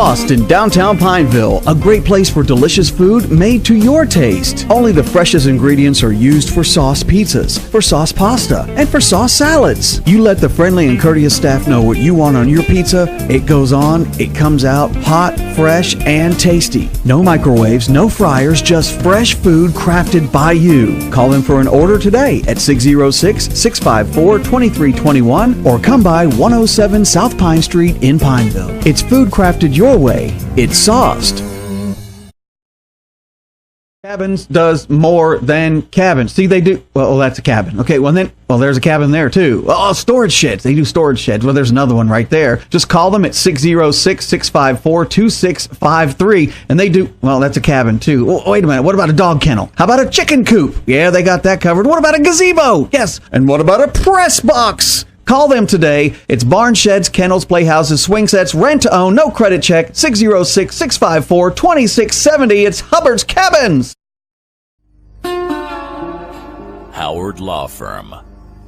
Lost in downtown Pineville, a great place for delicious food made to your taste. Only the freshest ingredients are used for sauce pizzas, for sauce pasta, and for sauce salads. You let the friendly and courteous staff know what you want on your pizza. It goes on, it comes out hot, fresh, and tasty. No microwaves, no fryers, just fresh food crafted by you. Call them for an order today at 606-654-2321 or come by 107 South Pine Street in Pineville. It's food crafted your way. It's sauced. Cabins does more than cabins. See, they do. Well, that's a cabin. Okay, well, there's a cabin there, too. Oh, storage sheds. They do storage sheds. Well, there's another one right there. Just call them at 606-654-2653, and they do. Well, that's a cabin, too. Oh, wait a minute. What about a dog kennel? How about a chicken coop? Yeah, they got that covered. What about a gazebo? Yes. And what about a press box? Call them today. It's barn sheds, kennels, playhouses, swing sets, rent to own, no credit check, 606-654-2670. It's Hubbard's Cabins. Howard Law Firm.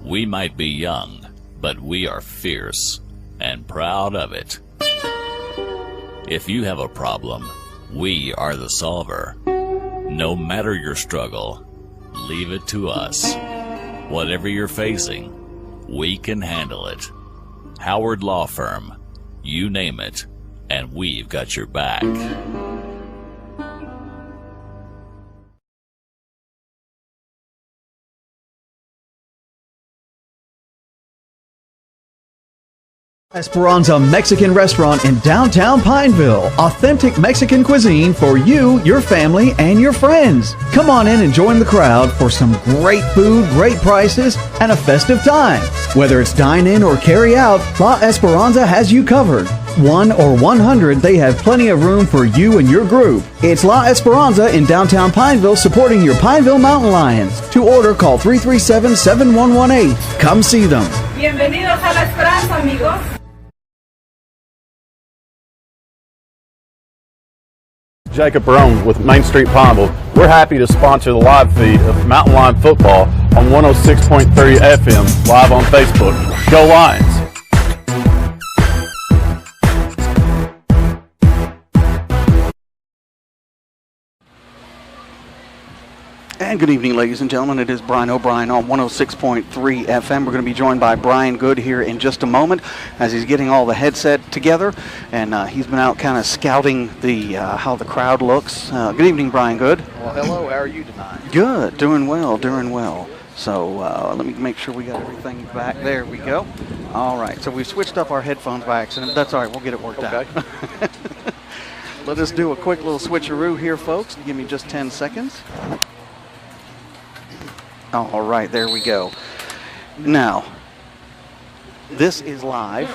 We might be young, but we are fierce and proud of it. If you have a problem, we are the solver. No matter your struggle, leave it to us. Whatever you're facing, we can handle it. Howard Law Firm. You name it, and we've got your back. Esperanza Mexican Restaurant in downtown Pineville. Authentic Mexican cuisine for you, your family, and your friends. Come on in and join the crowd for some great food, great prices, and a festive time. Whether it's dine-in or carry-out, La Esperanza has you covered. 1 or 100, they have plenty of room for you and your group. It's La Esperanza in downtown Pineville, supporting your Pineville Mountain Lions. To order, call 337-7118. Come see them. Bienvenidos a La Esperanza, amigos. Jacob Barone with Main Street Pineville. We're happy to sponsor the live feed of Mountain Lion football on 106.3 FM live on Facebook. Go Lions! And good evening, ladies and gentlemen. It is Brian O'Brien on 106.3 FM. We're going to be joined by Brian Good here in just a moment as he's getting all the headset together. And he's been out kind of scouting the how the crowd looks. Good evening, Brian Good. Well, hello. How are you tonight? Good. Doing well. Doing well. So let me make sure we got everything back. There we go. All right. So we switched up our headphones by accident. That's all right. We'll get it worked out. Let us do a quick little switcheroo here, folks. Give me just 10 seconds. All right, there we go. Now, this is live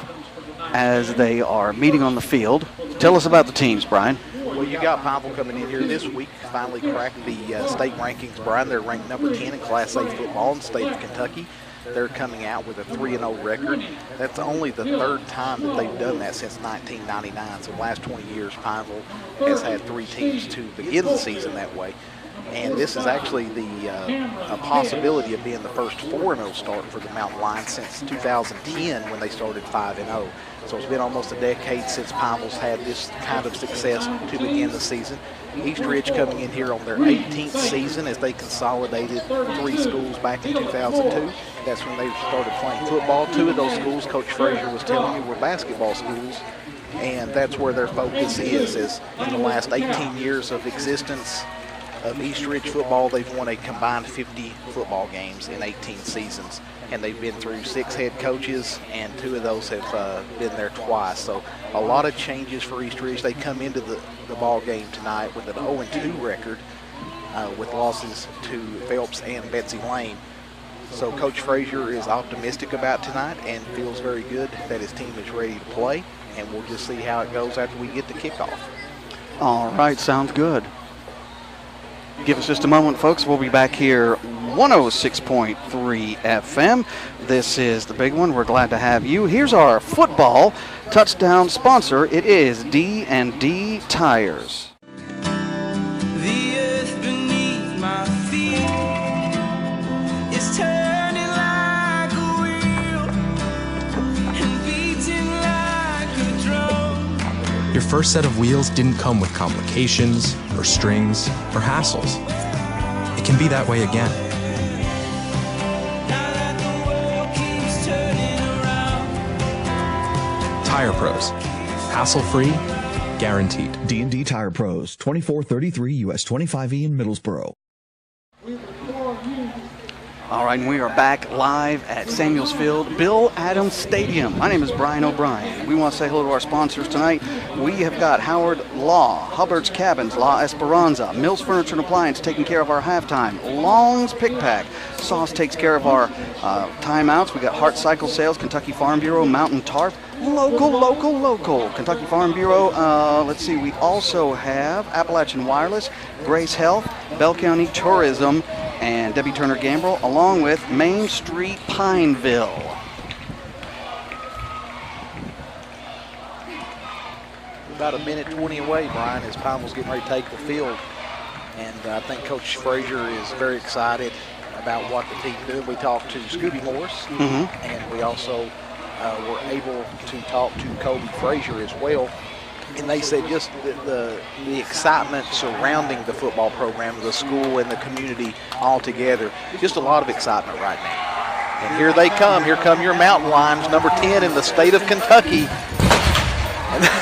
as they are meeting on the field. Tell us about the teams, Brian. Well, you got Pineville coming in here this week, finally cracked the state rankings, Brian. They're ranked number 10 in Class A football in the state of Kentucky. They're coming out with a 3-0 record. That's only the third time that they've done that since 1999. So the last 20 years, Pineville has had 3 teams to begin the season that way. And this is actually a possibility of being the first 4-0 start for the Mountain Lions since 2010 when they started 5-0. So it's been almost a decade since Pineville's had this kind of success to begin the season. East Ridge coming in here on their 18th season as they consolidated 3 schools back in 2002. That's when they started playing football. 2 of those schools, Coach Frazier was telling me, were basketball schools. And that's where their focus is in the last 18 years of existence of East Ridge football, they've won a combined 50 football games in 18 seasons, and they've been through 6 head coaches, and 2 of those have been there twice. So a lot of changes for East Ridge. They come into the ball game tonight with an 0-2 record with losses to Phelps and Betsy Lane. So Coach Frazier is optimistic about tonight and feels very good that his team is ready to play, and we'll just see how it goes after we get to kickoff. All right, sounds good. Give us just a moment, folks. We'll be back here, 106.3 FM. This is the big one. We're glad to have you. Here's our football touchdown sponsor. It is D&D Tires. The earth beneath my feet is turning like a wheel and beating like a drum. Your first set of wheels didn't come with complications, or strings, or hassles. It can be that way again. Tire Pros. Hassle-free, guaranteed. D&D Tire Pros, 2433 US 25E in Middlesboro. All right, and we are back live at Samuels Field, Bill Adams Stadium. My name is Brian O'Brien. We want to say hello to our sponsors tonight. We have got Howard Law, Hubbard's Cabins, La Esperanza, Mills Furniture and Appliance taking care of our halftime, Long's Pick Pack, Sauce takes care of our timeouts. We got Hart Cycle Sales, Kentucky Farm Bureau, Mountain Tarp, local. Kentucky Farm Bureau. Let's see, we also have Appalachian Wireless, Grace Health, Bell County Tourism, and Debbie Turner Gambrel, along with Main Street Pineville. About a minute 20 away, Brian, as Pineville's getting ready to take the field. And I think Coach Frazier is very excited about what the team's doing. We talked to Scooby Morris, and we also were able to talk to Kobe Frazier as well. And they said just the excitement surrounding the football program, the school and the community all together, just a lot of excitement right now. And here they come. Here come your Mountain Lions, number 10 in the state of Kentucky.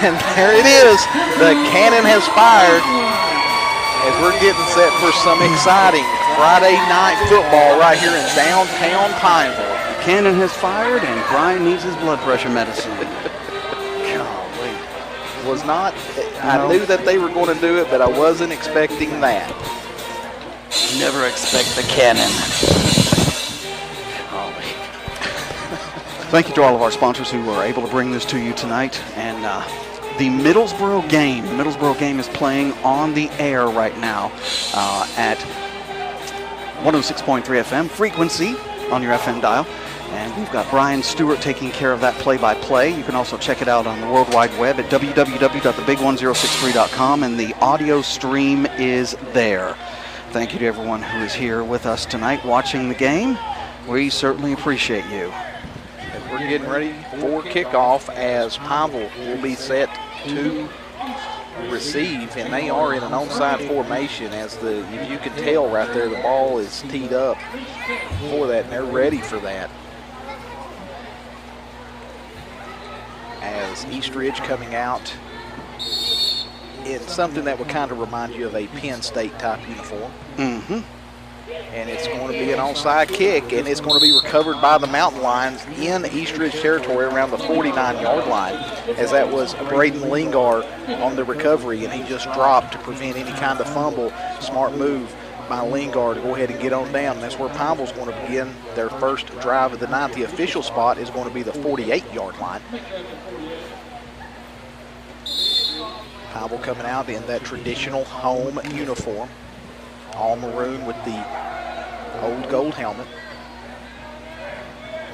And there it is. The cannon has fired as we're getting set for some exciting Friday night football right here in downtown Pineville. The cannon has fired and Brian needs his blood pressure medicine. Was not, I knew that they were going to do it, but I wasn't expecting that. Never expect the cannon. Thank you to all of our sponsors who were able to bring this to you tonight. And the Middlesboro game is playing on the air right now at 106.3 FM frequency on your FM dial. And we've got Brian Stewart taking care of that play-by-play. You can also check it out on the World Wide Web at www.thebig1063.com, and the audio stream is there. Thank you to everyone who is here with us tonight watching the game. We certainly appreciate you. And we're getting ready for kickoff as Pineville will be set to receive, and they are in an onside formation. If you can tell right there, the ball is teed up for that, and they're ready for that. As Eastridge coming out in something that would kind of remind you of a Penn State type uniform. And it's going to be an onside kick, and it's going to be recovered by the Mountain Lions in Eastridge territory around the 49-yard line, as that was Braden Lingard on the recovery, and he just dropped to prevent any kind of fumble. Smart move by Lingard to go ahead and get on down. That's where Pineville's going to begin their first drive of the night. The official spot is going to be the 48-yard line. Pineville coming out in that traditional home uniform, all maroon with the old gold helmet.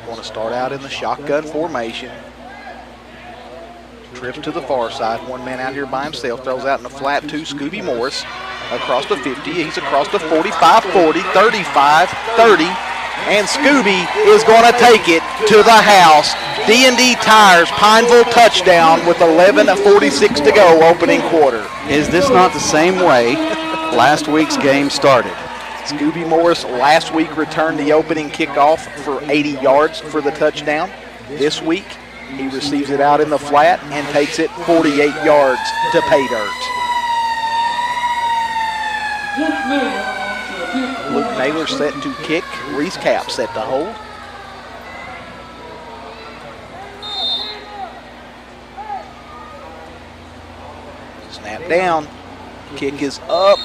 Going to start out in the shotgun formation. Trips to the far side. One man out here by himself. Throws out in the flat to Scooby Morris. Across the 50. He's across the 45, 40, 35, 30. And Scooby is going to take it to the house. D&D Tires Pineville touchdown with 11:46 to go opening quarter. Is this not the same way last week's game started? Scooby Morris last week returned the opening kickoff for 80 yards for the touchdown. This week, he receives it out in the flat and takes it 48 yards to pay dirt. Luke Naylor set to kick. Reese Cap set to hold. Snap down. Kick is up.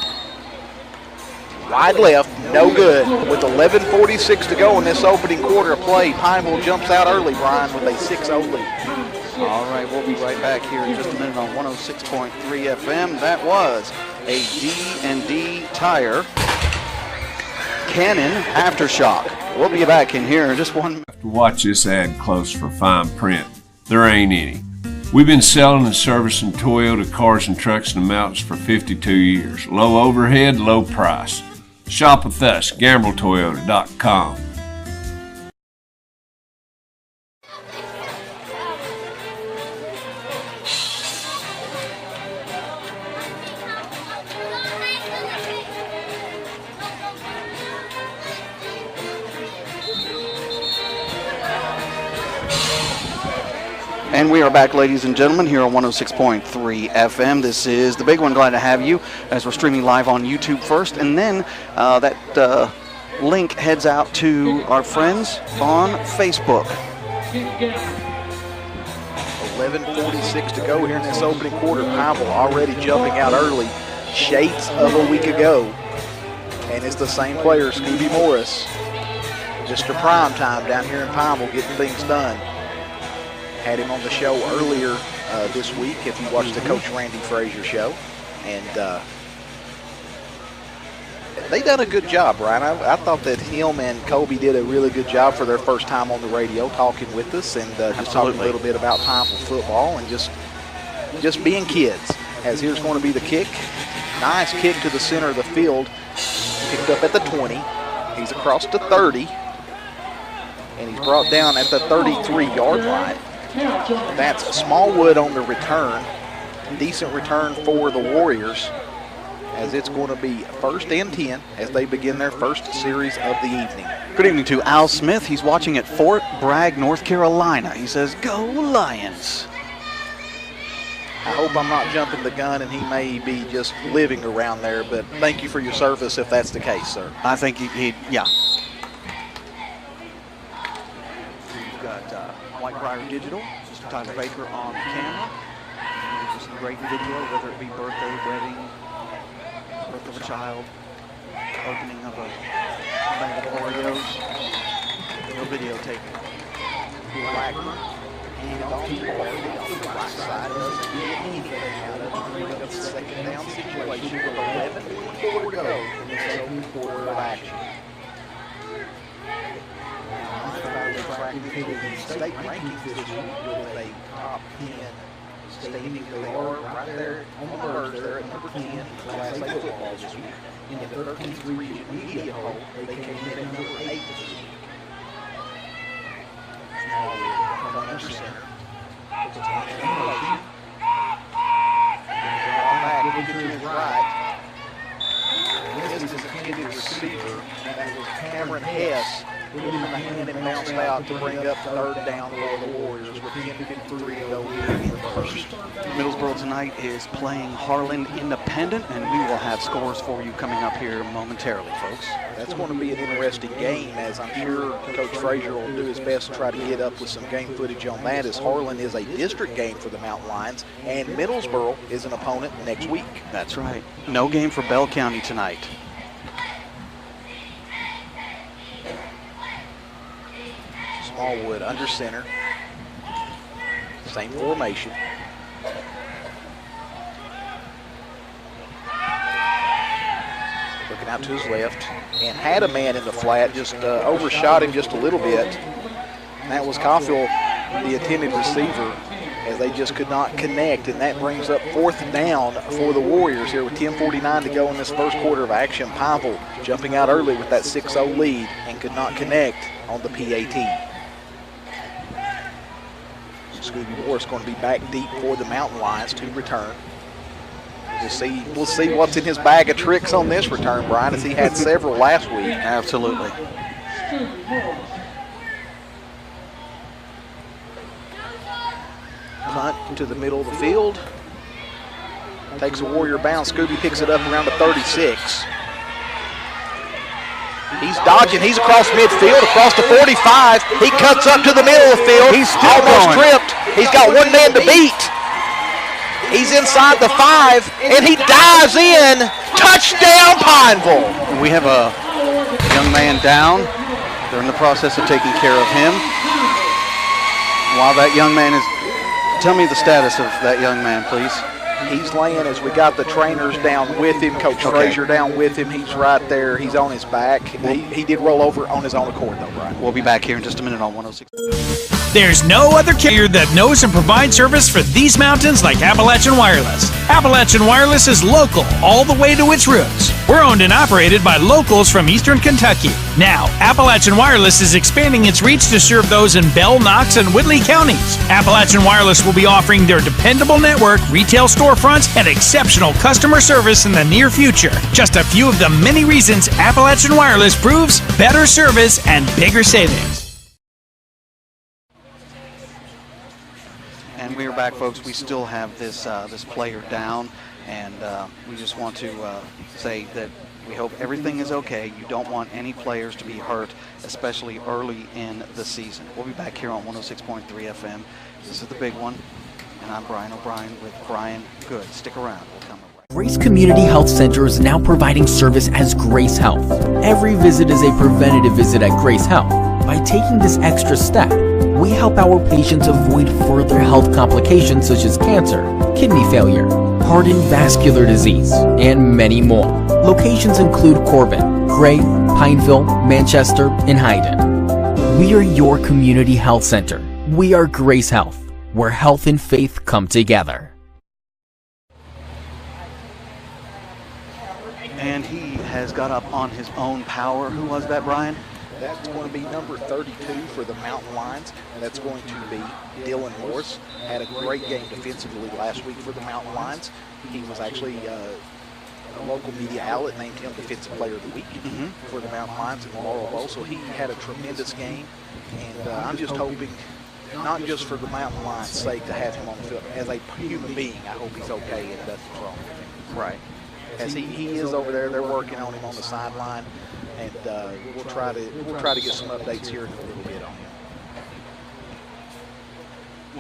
Wide left, no good. With 11:46 to go in this opening quarter of play, Pineville jumps out early, Brian, with a 6-0 lead. All right, we'll be right back here in just a minute on 106.3 FM. That was a D&D Tire Cannon Aftershock. We'll be back in here in just 1 minute. Watch this ad close for fine print. There ain't any. We've been selling and servicing Toyota cars and trucks in the mountains for 52 years. Low overhead, low price. Shop with us, GambleToyota.com. And we are back, ladies and gentlemen, here on 106.3 FM. This is The Big One. Glad to have you as we're streaming live on YouTube first. And then that link heads out to our friends on Facebook. 11:46 to go here in this opening quarter. Pineville already jumping out early. Shades of a week ago. And it's the same player, Scooby Morris. Mr. Prime Time down here in Pineville getting things done. Had him on the show earlier this week if you watched the Coach Randy Frazier show. And they done a good job, Brian. I thought that him and Kobe did a really good job for their first time on the radio talking with us and just talking a little bit about Pineville football and just being kids. As here's going to be the kick. Nice kick to the center of the field. Picked up at the 20. He's across to 30. And he's brought down at the 33-yard line. That's Smallwood on the return. Decent return for the Warriors as it's going to be 1st and 10 as they begin their first series of the evening. Good evening to Al Smith. He's watching at Fort Bragg, North Carolina. He says, "Go Lions." I hope I'm not jumping the gun and he may be just living around there, but thank you for your service if that's the case, sir. I think yeah. We've got Whitebriar Digital, Mr. Tyler Baker on the camera. Just some great video, whether it be birthday, wedding, birth of a child, opening of a bag of Oreos, no videotaping. And on the right side doesn't get anything out of it. Bring up the second down situation with 11:44 to go in this opening quarter of action. State rankings this week with a top 10 standing. They are right there on the verge there at number 10 in Class A football this week. In the 13th region media poll, they came in at number 8 this week. From under center. It's a motion. Back into his right. This is a intended receiver. That was Cameron Hess. Hit him in the hand and bounced out to bring up third down for the Warriors with 10:53 to go in the first. Middlesboro tonight is playing Harlan Independent, and we will have scores for you coming up here momentarily, folks. That's going to be an interesting game, as I'm sure Coach Frazier will do his best to try to get up with some game footage on that, as Harlan is a district game for the Mountain Lions, and Middlesboro is an opponent next week. That's right. No game for Bell County tonight. Smallwood under center. Same formation. Looking out to his left and had a man in the flat, just overshot him just a little bit. And that was Caulfield, the intended receiver, as they just could not connect. And that brings up 4th down for the Warriors here with 10:49 to go in this first quarter of action. Pineville jumping out early with that 6-0 lead and could not connect on the PAT. Scooby Morris going to be back deep for the Mountain Lions to return. We'll see what's in his bag of tricks on this return, Brian, as he had several last week. Absolutely. Punt to the middle of the field. Takes a Warrior bounce. Scooby picks it up around the 36. He's dodging. He's across midfield, across the 45. He cuts up to the middle of the field. He's still almost going. tripped. He's got one man to beat. He's inside the 5, and he dives in. Touchdown, Pineville. We have a young man down. They're in the process of taking care of him. While that young man is, tell me the status of that young man, please. He's laying as we got the trainers down with him, Coach Frazier down with him. He's right there. He's on his back. He did roll over on his own accord, though, Brian. We'll be back here in just a minute on 106. There's no other carrier that knows and provides service for these mountains like Appalachian Wireless. Appalachian Wireless is local all the way to its roots. We're owned and operated by locals from Eastern Kentucky. Now, Appalachian Wireless is expanding its reach to serve those in Bell, Knox, and Whitley counties. Appalachian Wireless will be offering their dependable network, retail storefronts, and exceptional customer service in the near future. Just a few of the many reasons Appalachian Wireless proves better service and bigger savings. And we are back, folks. We still have this this player down, and we just want to say that we hope everything is okay. You don't want any players to be hurt, especially early in the season. We'll be back here on 106.3 FM. This is the big one, and I'm Brian O'Brien with Brian Good. Stick around. We'll come right. Grace Community Health Center is now providing service as Grace Health. Every visit is a preventative visit at Grace Health. By taking this extra step, we help our patients avoid further health complications such as cancer, kidney failure, heart and vascular disease, and many more. Locations include Corbin, Gray, Pineville, Manchester, and Hyden. We are your community health center. We are Grace Health, where health and faith come together. And he has got up on his own power. Who was that, Brian? That's going to be number 32 for the Mountain Lions. That's going to be Dylan Morris. Had a great game defensively last week for the Mountain Lions. He was actually a local media outlet named him Defensive Player of the Week for the Mountain Lions in the Laurel Bowl. So he had a tremendous game. And I'm just hoping, not just for the Mountain Lions' sake, to have him on the field. As a human being, I hope he's okay and nothing's wrong with him. Right. As he is over there, they're working on him on the sideline. And we'll try to get some updates here in a little bit on him.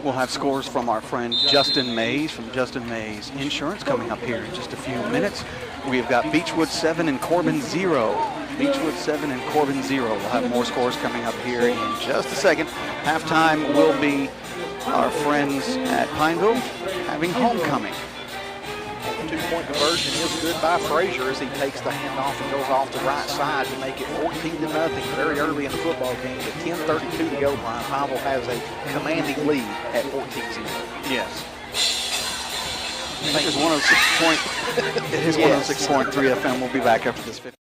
We'll have scores from our friend Justin Mays from Justin Mays Insurance coming up here in just a few minutes. We've got Beechwood 7 and Corbin 0. Beechwood 7 and Corbin 0. We'll have more scores coming up here in just a second. Halftime will be our friends at Pineville having homecoming. Two-point conversion is good by Frazier as he takes the handoff and goes off the right side to make it 14-0 very early in the football game. With 10:32 to go, Brian, Pineville has a commanding lead at 14-0. Yes. It is 106.3 FM. We'll be back after this 50.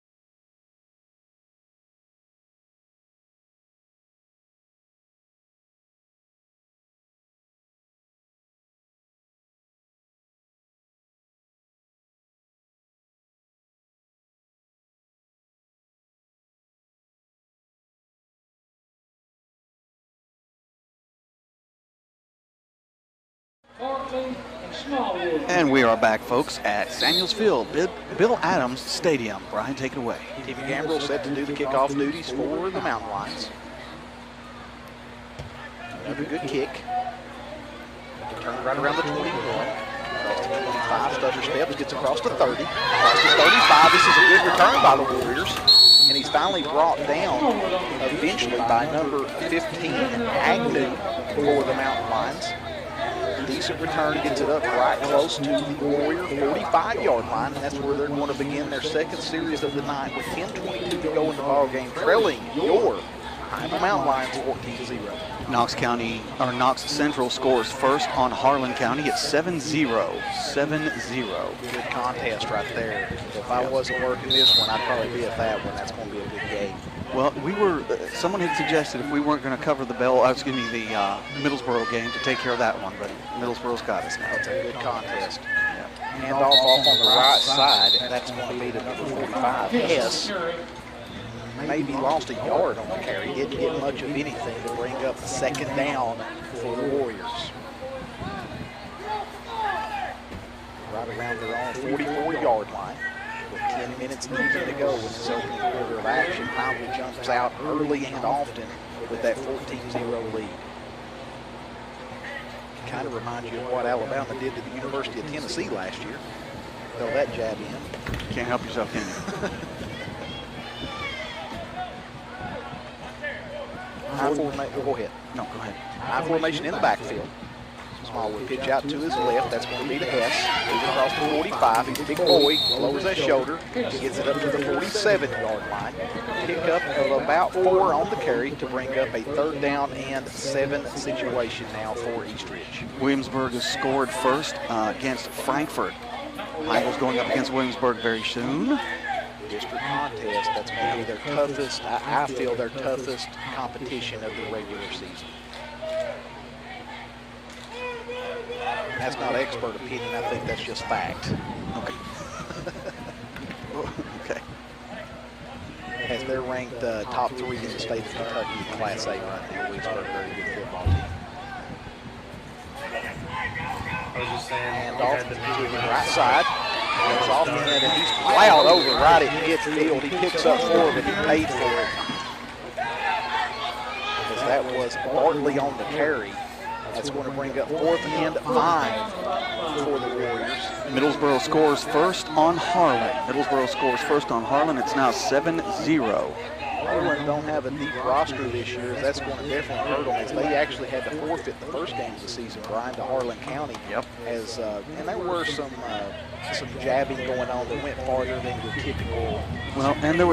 And we are back, folks, at Samuels Field, Bill Adams Stadium. Brian, take it away. TV Gambrel set to do the kickoff duties for the Mountain Lions. Another good kick. Turn right around the 21. Across the 25, stutter steps, gets across the 30. Across the 35, this is a good return by the Warriors. And he's finally brought down eventually by number 15, Agnew, for the Mountain Lions. Decent return, gets it up right close to the Warrior 45-yard line, and that's where they're going to begin their second series of the night with 10:22 to go in the ball game, trailing your Pineville Mountain Lions 14-0. Knox Central scores first on Harlan County at 7-0. 7-0. Good contest right there. If I wasn't working this one, I'd probably be at that one. That's going to be a good game. Well, someone had suggested if we weren't going to cover the Middlesboro game to take care of that one, but Middlesboro's got us now. It's a good contest. Yeah. Hand off on the right side, and that's going to be to number 45, Hess. Maybe lost a yard on the carry. Didn't get much of anything to bring up the second down for the Warriors. Right around their own 44-yard line. With 10 minutes even to go in this opening quarter of action, Pineville jumps out early and often with that 14-0 lead. Kind of reminds you of what Alabama did to the University of Tennessee last year. Throw that jab in. Can't help yourself, can you? Go ahead. No, go ahead. High formation in the backfield. Smallwood pitch out to his left. That's going to be to Hess. Moving across the 45. He's a big boy. Lowers that shoulder. Gets it up to the 47-yard line. Pickup of about 4 on the carry to bring up a 3rd down and 7 situation now for East Ridge. Williamsburg has scored first against Frankfort. Pineville's going up against Williamsburg very soon. District contest, that's going to be their toughest, I feel their toughest competition of the regular season. That's not expert opinion, I think that's just fact. Okay. Okay. As they're ranked top 3 in the state of Kentucky in Class A right now, Williamsburg, very good football team. Hand off to the right side. Goes off in it, and he's plowed over right at midfield. He picks up 4, but he paid for it. Because that was Bartley on the carry. That's going to bring up 4th and 5 for the Warriors. Middlesboro scores first on Harlan. It's now 7-0. Harlan don't have a deep roster this year. That's going to definitely hurt them, as they actually had to forfeit the first game of the season, Brian, to Harlan County. Yep. As and there were some jabbing going on that went farther than your typical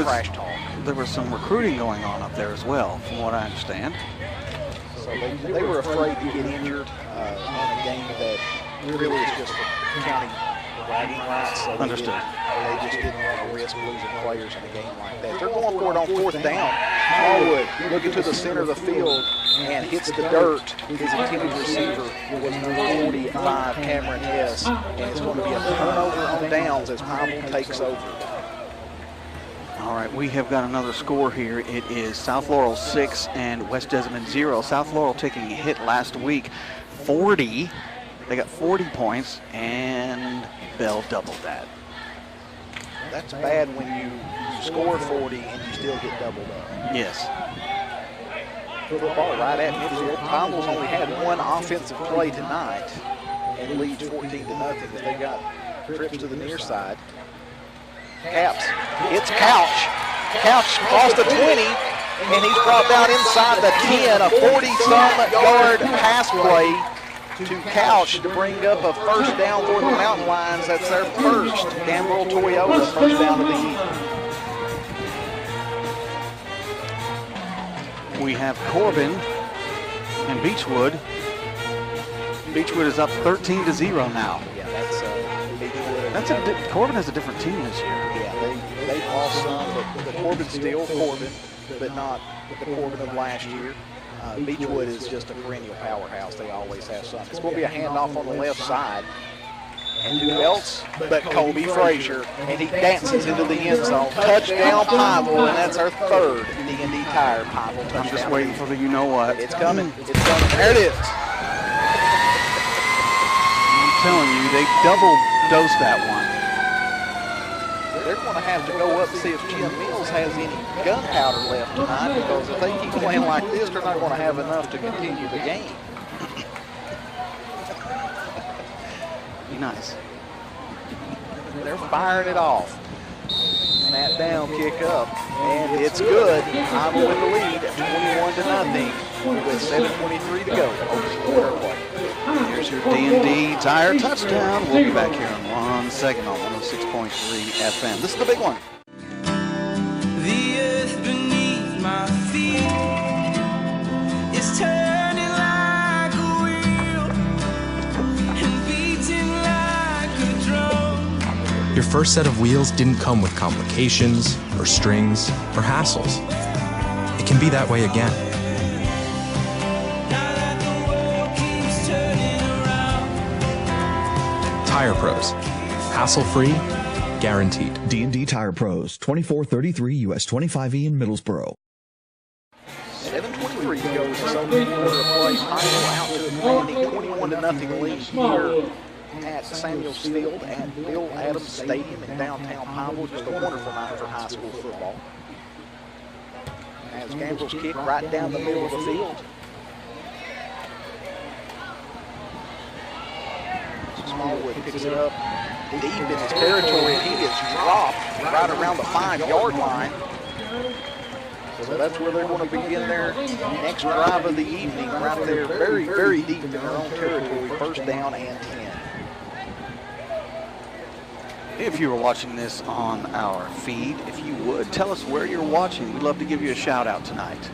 trash talk. There was some recruiting going on up there as well, from what I understand. So they were afraid to get injured on a game that really is just for county bragging rights. So Understood. They just didn't want to risk losing players in a game like that. They're going for it on 4th down. Smallwood looking to the center of the field and hits the dirt. His intended receiver was number 45, Cameron Hess. And it's going to be a turnover on downs as Pineville takes over. All right, we have got another score here. It is South Laurel 6 and West Jessamine 0. South Laurel taking a hit last week, 40. They got 40 points, and Bell doubled that. That's bad when you score 40 and you still get doubled up. Yes. Football right at midfield. Pineville's only had one offensive play tonight and leads 14-0 as they got trips to the near side. Caps. It's Couch. Couch crossed the 20, and he's brought down inside the 10. A 40-some-yard pass play to Couch to bring up a first down for the Mountain Lions. That's their first. Gambrel Toyota, first down of the evening. We have Corbin and Beechwood. Beechwood is up 13-0 now. Yeah, that's Beechwood. Corbin has a different team this year. Yeah, they lost some, but the Corbin's still Corbin, but not the Corbin of last year. Beechwood is just a perennial powerhouse. They always have some. It's going to be a handoff on the left side. And who else but Colby Frazier, and he dances into the end zone. Touchdown Pineville, and that's our third D&D Tire Pineville touchdown. I'm just waiting for the you-know-what. It's coming. It's coming. There it is. I'm telling you, they double-dosed that one. They're going to have to go up and see if Jim Mills has any gunpowder left tonight, because if they keep playing like this, they're not going to have enough to continue the game. Be nice. They're firing it off. Snap down, kick up, and it's good. Pineville with the lead at 21-0 with 7:23 to go. Here's your D&D Tire touchdown. We'll be back here in 1 second on 106.3 FM. This is the big one. The earth beneath my feet is turning like a wheel and beating like a drum. Your first set of wheels didn't come with complications, or strings, or hassles. It can be that way again. Tire Pros. Hassle-free, guaranteed. D&D Tire Pros, 2433 US 25E in Middlesboro. 7:23 to go. So we quarter of play. Pineville out to a commanding 21-0 lead here at Samuels Field at Bill Adams Stadium in downtown Pineville. Just a wonderful night for high school football. As Gambrel's kick right down the middle of the field. Smallwood picks it up deep in his territory, and he gets dropped right around the 5-yard line. So that's where they're going to begin their next drive of the evening, right there, very, very deep in their own territory, first down and 10. If you were watching this on our feed, if you would, tell us where you're watching. We'd love to give you a shout-out tonight.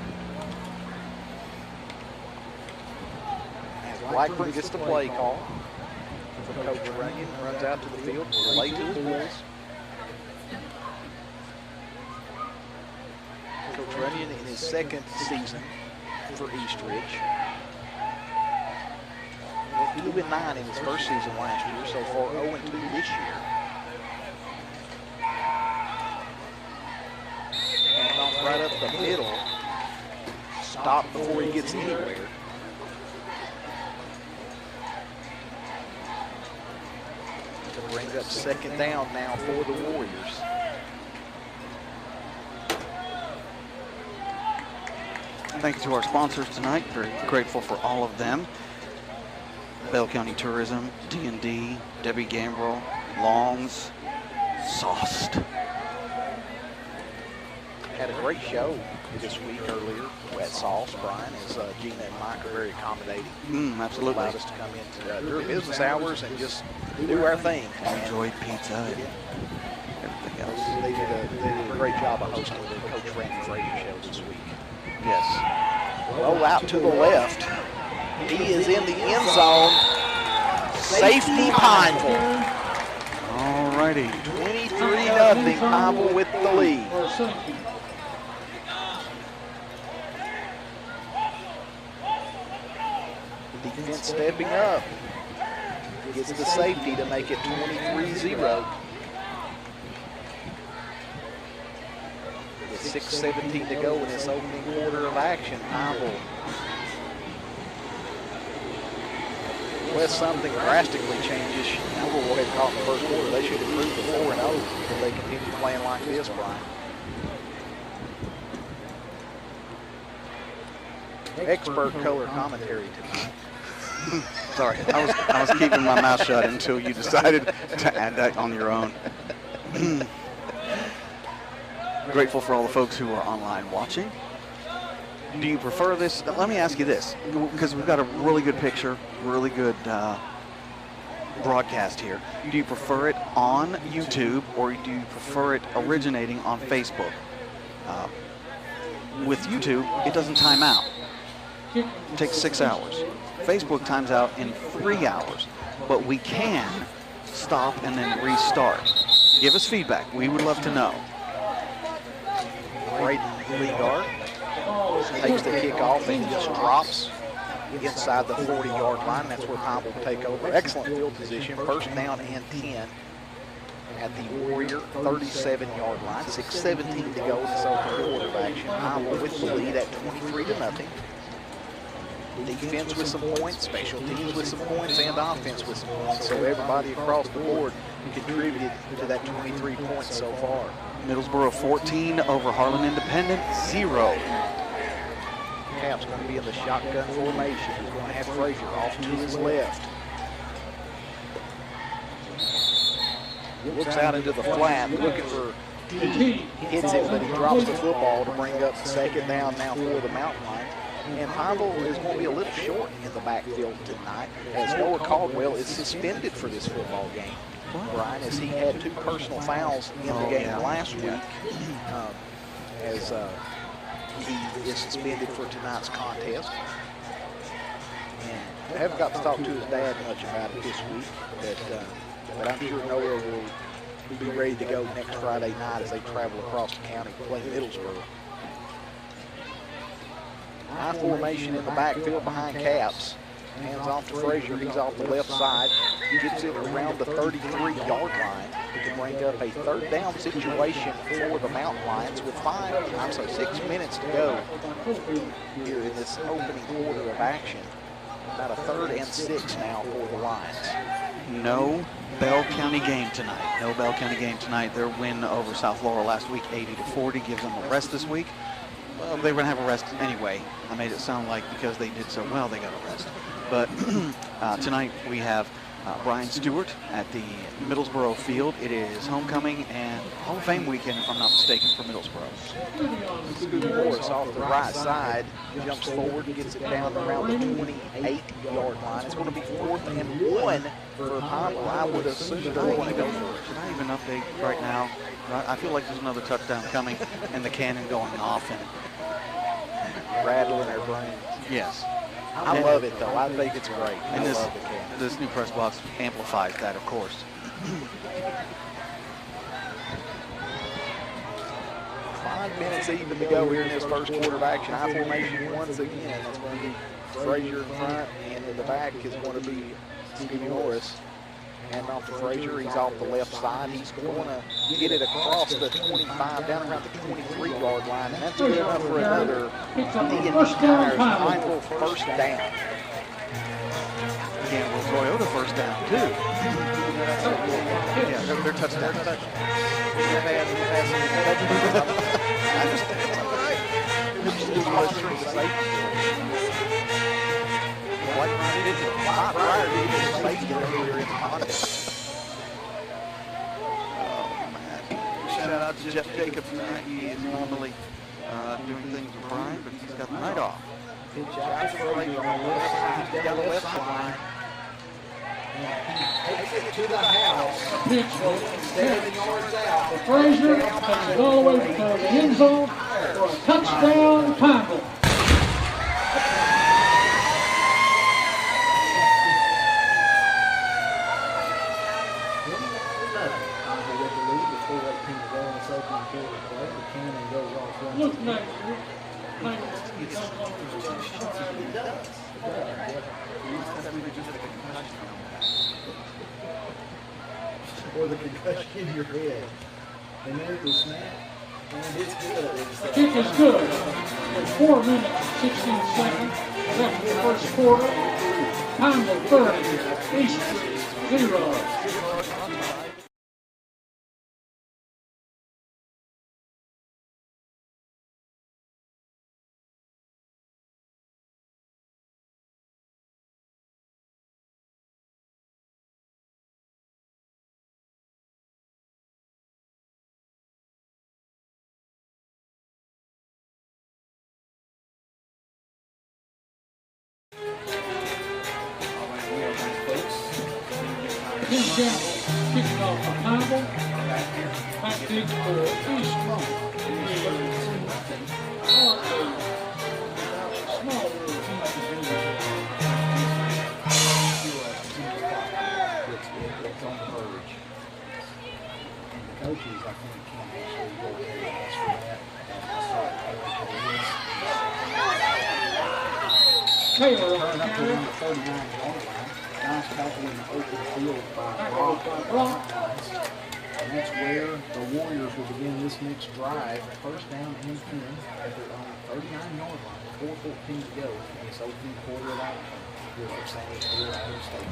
As Blackburn gets the play call. Coach Runyon runs out to the field, late to his boys. Coach Runyon in his second season for Eastridge. 2-9 in his first season last year, so far 0-2 this year. And off right up the middle. Stop before he gets anywhere. to bring up second down now for the Warriors. Thank you to our sponsors tonight. Very grateful for all of them. Bell County Tourism, D&D, Debbie Gambrel, Longs, Sauced. Had a great show this week earlier at Sauce, Brian, as Gina and Mike are very accommodating. Absolutely. Allowed us to come in during business hours and just do our thing. Enjoy pizza and everything else. They did a great job of hosting the Coach Randy Frazier show this week. Yes. Roll out to the left. He is in the end zone. Safety Pineville. All righty. 23-0, Pineville with the lead. The defense stepping up. Gets the safety to make it 23-0. With 6:17 to go in this opening quarter of action, Pineville. Unless something drastically changes, Pineville will have caught in the first quarter. They should improve to 4-0 if they continue playing like this, Brian. Expert color commentary tonight. Sorry, I was keeping my mouth shut until you decided to add that on your own. Grateful for all the folks who are online watching. Do you prefer this? Let me ask you this, because we've got a really good picture, really good broadcast here. Do you prefer it on YouTube or do you prefer it originating on Facebook? With YouTube, it doesn't time out. It takes 6 hours. Facebook times out in 3 hours, but we can stop and then restart. Give us feedback. We would love to know. Great lead guard. Takes the kickoff and just drops inside the 40-yard line. That's where Pineville will take over. Excellent field position. First down and 10 at the Warrior 37-yard line. 6:17 to go in this opening quarter of action. Pineville with the lead at 23-0. Defense with some points, special teams with some points, and offense with some points. So everybody across the board contributed to that 23 points so far. Middlesboro 14 over Harlan Independent 0. Cap's going to be in the shotgun formation. He's going to have Frazier off to his left. Looks out into the flat, looking for D. Hits it, but he drops the football to bring up second down now for the Mountain Lions. And Pineville is going to be a little short in the backfield tonight, as Noah Caldwell is suspended for this football game. Brian, as he had 2 personal fouls in the game last week, as he is suspended for tonight's contest. And I haven't got to talk to his dad much about it this week, but I'm sure Noah will be ready to go next Friday night as they travel across the county to play Middlesboro. High formation in the backfield behind Caps. Hands off to Frazier. He's off the left side. Gets it around the 33-yard line to bring up a third down situation for the Mountain Lions with 6 minutes to go here in this opening quarter of action. About a 3rd and 6 now for the Lions. No Bell County game tonight. No Bell County game tonight. Their win over South Laurel last week, 80-40, gives them a rest this week. Well, they were going to have a rest anyway. I made it sound like because they did so well, they got a rest. But tonight we have Brian Stewart at the Middlesboro field. It is homecoming and Hall of Fame weekend, if I'm not mistaken, for Middlesboro. Scooter Morris off the right side, jumps forward and gets it down around the 28-yard line. It's going to be 4th and 1 for Pineville. I would assume they want to go for it. Should I even update right now? I feel like there's another touchdown coming and the cannon going off and rattling their brains. Yes. I love it, though. I think it's great. And I love the cannon. This new press box amplifies that, of course. 5 minutes even to go here in this first quarter of action. High formation once again. That's going to be Frazier in front, and in the back is going to be Scooby Norris. Hand off to Frazier. He's off the left side. He's going to get it across the 25, down around the 23-yard line, and that's good enough for another D&D Tires Pineville first down. Gamble Toyota first down, too. Yeah, they're touchdowns. I understand. It's all right. Just blustering the safety. What did it? Not right. The safety earlier in the contest. Shout out to Jeff Jacobs tonight. He is normally doing things with Brian, but he's got the night off. Good job for Frazier on the left side. He's down the left sideline. And he takes it to the house. 7 yards out. Frazier takes it all the way to the end zone for a touchdown, Pineville. Look nice. Or the concussion in your head. And there's the snap. And it's good. The kick is good. With 4 minutes and 16 seconds left in the first quarter. Pineville 30, East 0. Tim Campbell kicking off for Pineville. Back kick for East. Small It's on the verge. And the coaches, I think, can't actually go ahead and ask for that. Taylor turn up to the 39-yard line. Nice tackle in the open field by Brock. And that's where the Warriors will begin this next drive. First down and 10 at their own 39-yard line. 4:14 to go in this opening quarter of action. Here for Samuels Field, Adams State.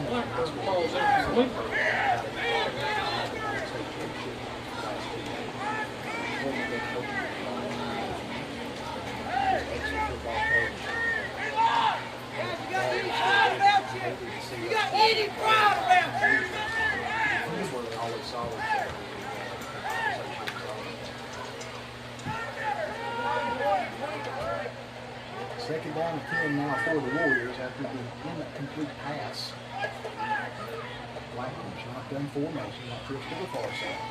Blackburn falls incomplete. You got any proud about you? Second down and 10 now for the Warriors after the incomplete pass. Blackburn shotgun formation, that trips to the far side.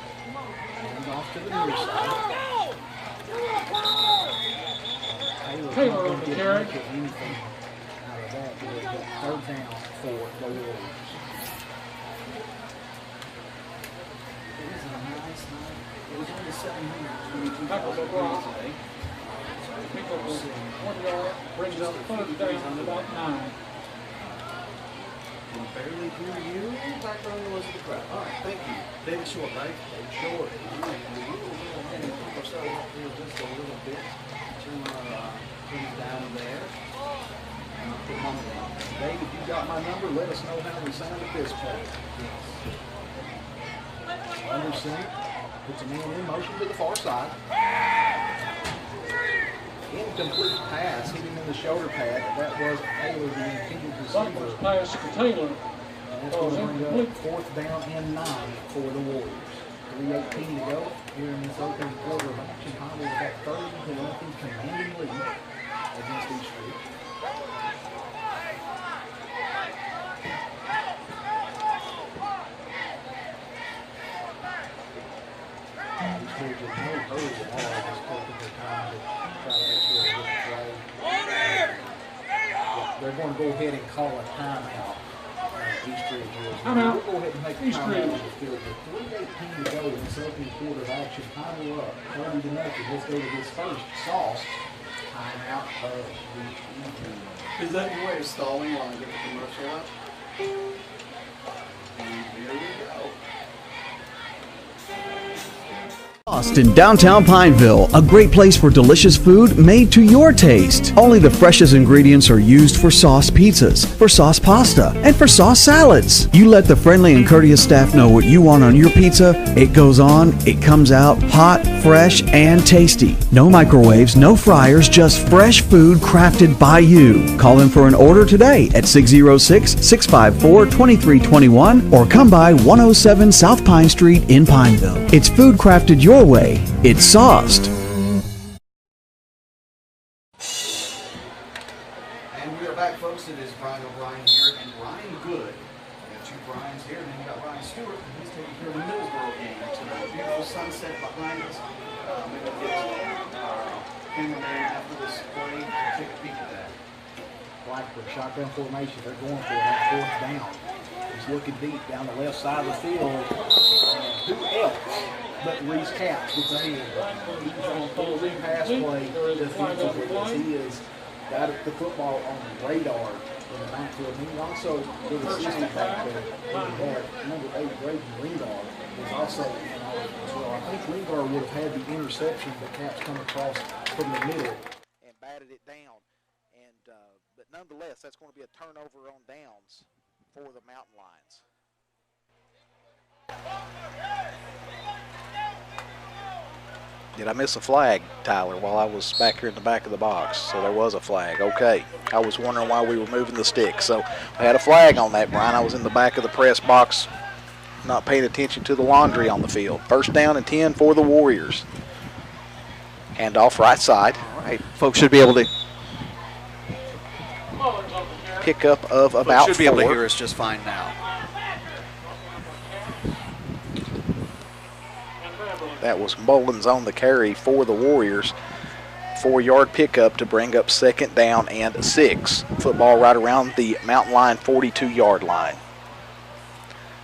Hands off to the near side. Taylor on the carry. Anything out of that. Third down for the Warriors. It was a nice night. It was only 7 minutes. Tackles a block. Pick up 1 yard, brings up third down to about 9. Barely hear you. Back on the list of the crowd. All right, thank you. David Short, right? David Short. And we'll start off here just a little bit. Turn down there. David, you got my number. Let us know how we sound at this point. Under center. Puts a man in motion to the far side. Incomplete pass, hit him in the shoulder pad. That was Taylor, the intended receiver. Pass to Taylor. And that's going to bring up fourth down and 9 for the Warriors. 3:18 to go here in this opening quarter of action. Pineville with that 30-0 commanding lead against East Street. East Street in no hurry at all, just taking their time to try to make sure they get the play. They're going to go ahead and call a timeout. Eastridge is. I'm out. We'll go ahead and make the Eastridge. time out of the field. With 3:18 to go in this opening quarter of action, Pineville up 30-0. Let's go to this first sauce timeout of the evening. Is that your way of stalling while I get the commercial up? And here we go. In downtown Pineville, a great place for delicious food made to your taste. Only the freshest ingredients are used for sauce pizzas, for sauce pasta, and for sauce salads. You let the friendly and courteous staff know what you want on your pizza. It goes on, it comes out hot, fresh, and tasty. No microwaves, no fryers, just fresh food crafted by you. Call in for an order today at 606-654-2321 or come by 107 South Pine Street in Pineville. It's food crafted your way. It's sauced. And we are back, folks. It is Brian O'Brien here and Ryan Good. We got two Brians here, and then we got Ryan Stewart, and he's taking care of the Middlesboro game tonight. Beautiful sunset behind us. Maybe we'll get our cameraman after this play and take a peek at that. Blackburn, shotgun formation. They're going for that fourth down. He's looking deep down the left side of the field. And who else but Reese Capps gets ahead? He's on a full pass play defensively as he has got the football on the radar in the backfield. He also did a assistant back there. He had number 8, Braden Ringard, was also in on it as well. I think Ringard would have had the interception, but Capps come across from the middle and batted it down. But nonetheless, that's going to be a turnover on downs for the Mountain Lions. Did I miss a flag, Tyler, while I was back here in the back of the box? So there was a flag. Okay. I was wondering why we were moving the stick. So I had a flag on that, Brian. I was in the back of the press box, not paying attention to the laundry on the field. First down and 10 for the Warriors. Hand off right side. All right. Folks should be able to pick up of about 4. Should be able to hear us just fine now. That was Mullins on the carry for the Warriors. 4-yard pickup to bring up second down and 6. Football right around the Mountain Lion 42-yard line.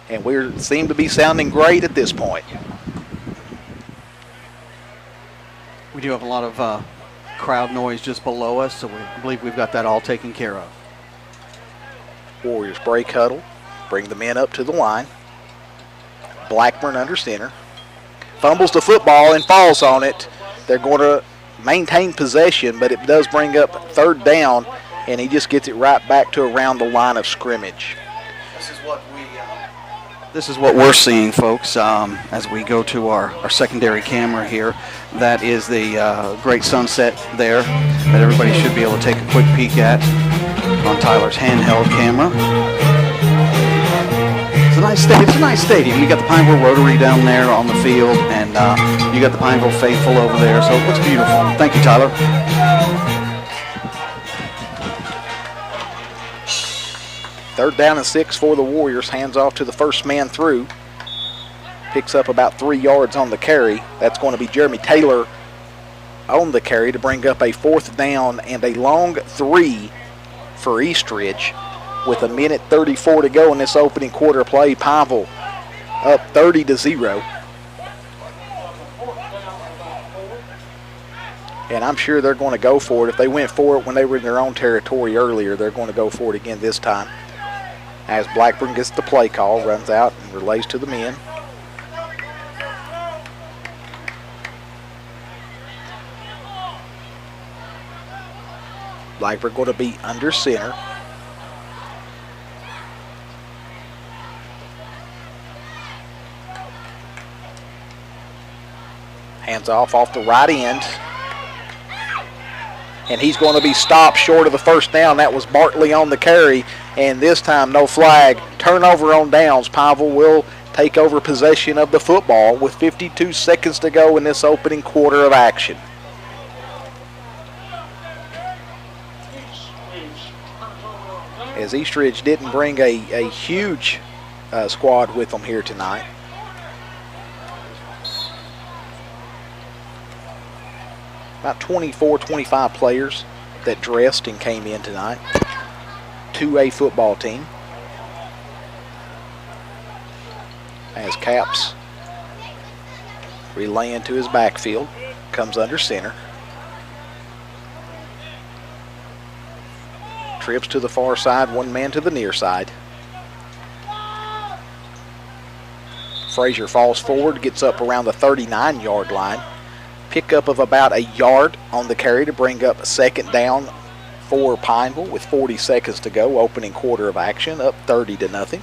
And we seem to be sounding great at this point. We do have a lot of crowd noise just below us, so I believe we've got that all taken care of. Warriors break huddle, bring the men up to the line. Blackburn under center. Fumbles the football and falls on it. They're going to maintain possession, but it does bring up third down, and he just gets it right back to around the line of scrimmage. This is what we're seeing, folks, as we go to our secondary camera here. That is the great sunset there that everybody should be able to take a quick peek at on Tyler's handheld camera. It's a nice stadium. You got the Pineville Rotary down there on the field, and you got the Pineville Faithful over there, so it looks beautiful. Thank you, Tyler. Third down and 6 for the Warriors. Hands off to the first man through. Picks up about 3 yards on the carry. That's going to be Jeremy Taylor on the carry to bring up a fourth down and a long 3 for Eastridge. With 1:34 to go in this opening quarter play, Pineville up 30-0. And I'm sure they're going to go for it. If they went for it when they were in their own territory earlier, they're going to go for it again this time. As Blackburn gets the play call, runs out and relays to the men. Blackburn going to be under center. Hands off the right end. And he's going to be stopped short of the first down. That was Bartley on the carry. And this time, no flag. Turnover on downs. Pineville will take over possession of the football with 52 seconds to go in this opening quarter of action. As Eastridge didn't bring a huge squad with them here tonight. About 24, 25 players that dressed and came in tonight. 2A football team. as Caps relaying to his backfield, comes under center. Trips to the far side, one man to the near side. Frazier falls forward, gets up around the 39-yard line. Pickup of about a yard on the carry to bring up a second down for Pineville with 40 seconds to go, opening quarter of action, up 30-0.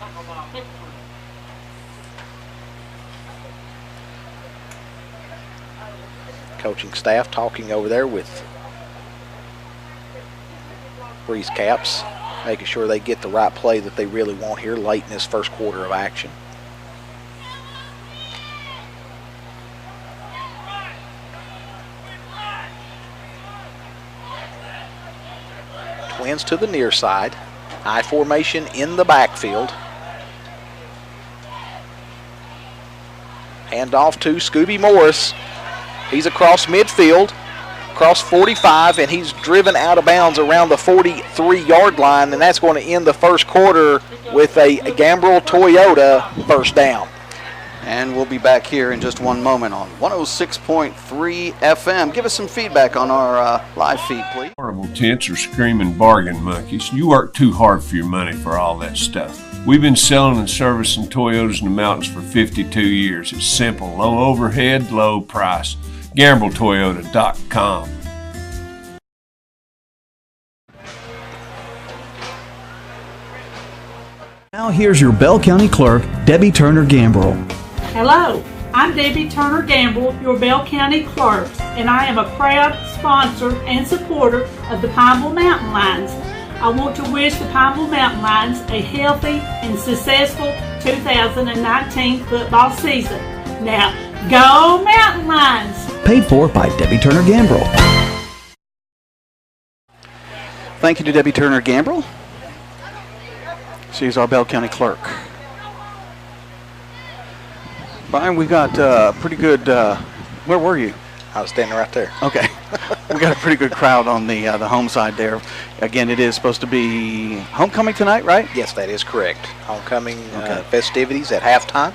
Coaching staff talking over there with Breeze Caps, making sure they get the right play that they really want here late in this first quarter of action. Twins to the near side. I formation in the backfield. Hand off to Scooby Morris. He's across midfield, across 45, and he's driven out of bounds around the 43-yard line, and that's going to end the first quarter with a Gambrel Toyota first down. And we'll be back here in just one moment on 106.3 FM. Give us some feedback on our live feed, please. Horrible tents are screaming bargain monkeys. You work too hard for your money for all that stuff. We've been selling and servicing Toyotas in the mountains for 52 years. It's simple, low overhead, low price. GambleToyota.com. Now here's your Bell County Clerk, Debbie Turner Gambrell. Hello, I'm Debbie Turner Gambrell, your Bell County Clerk, and I am a proud sponsor and supporter of the Pineville Mountain Lions. I want to wish the Pineville Mountain Lions a healthy and successful 2019 football season. Now, go Mountain Lions! Paid for by Debbie Turner Gambrell. Thank you to Debbie Turner Gambrell. She's our Bell County Clerk. Brian, we got pretty good, where were you? I was standing right there. Okay. We got a pretty good crowd on the home side there. Again, it is supposed to be homecoming tonight, right? Yes, that is correct. Homecoming festivities at halftime.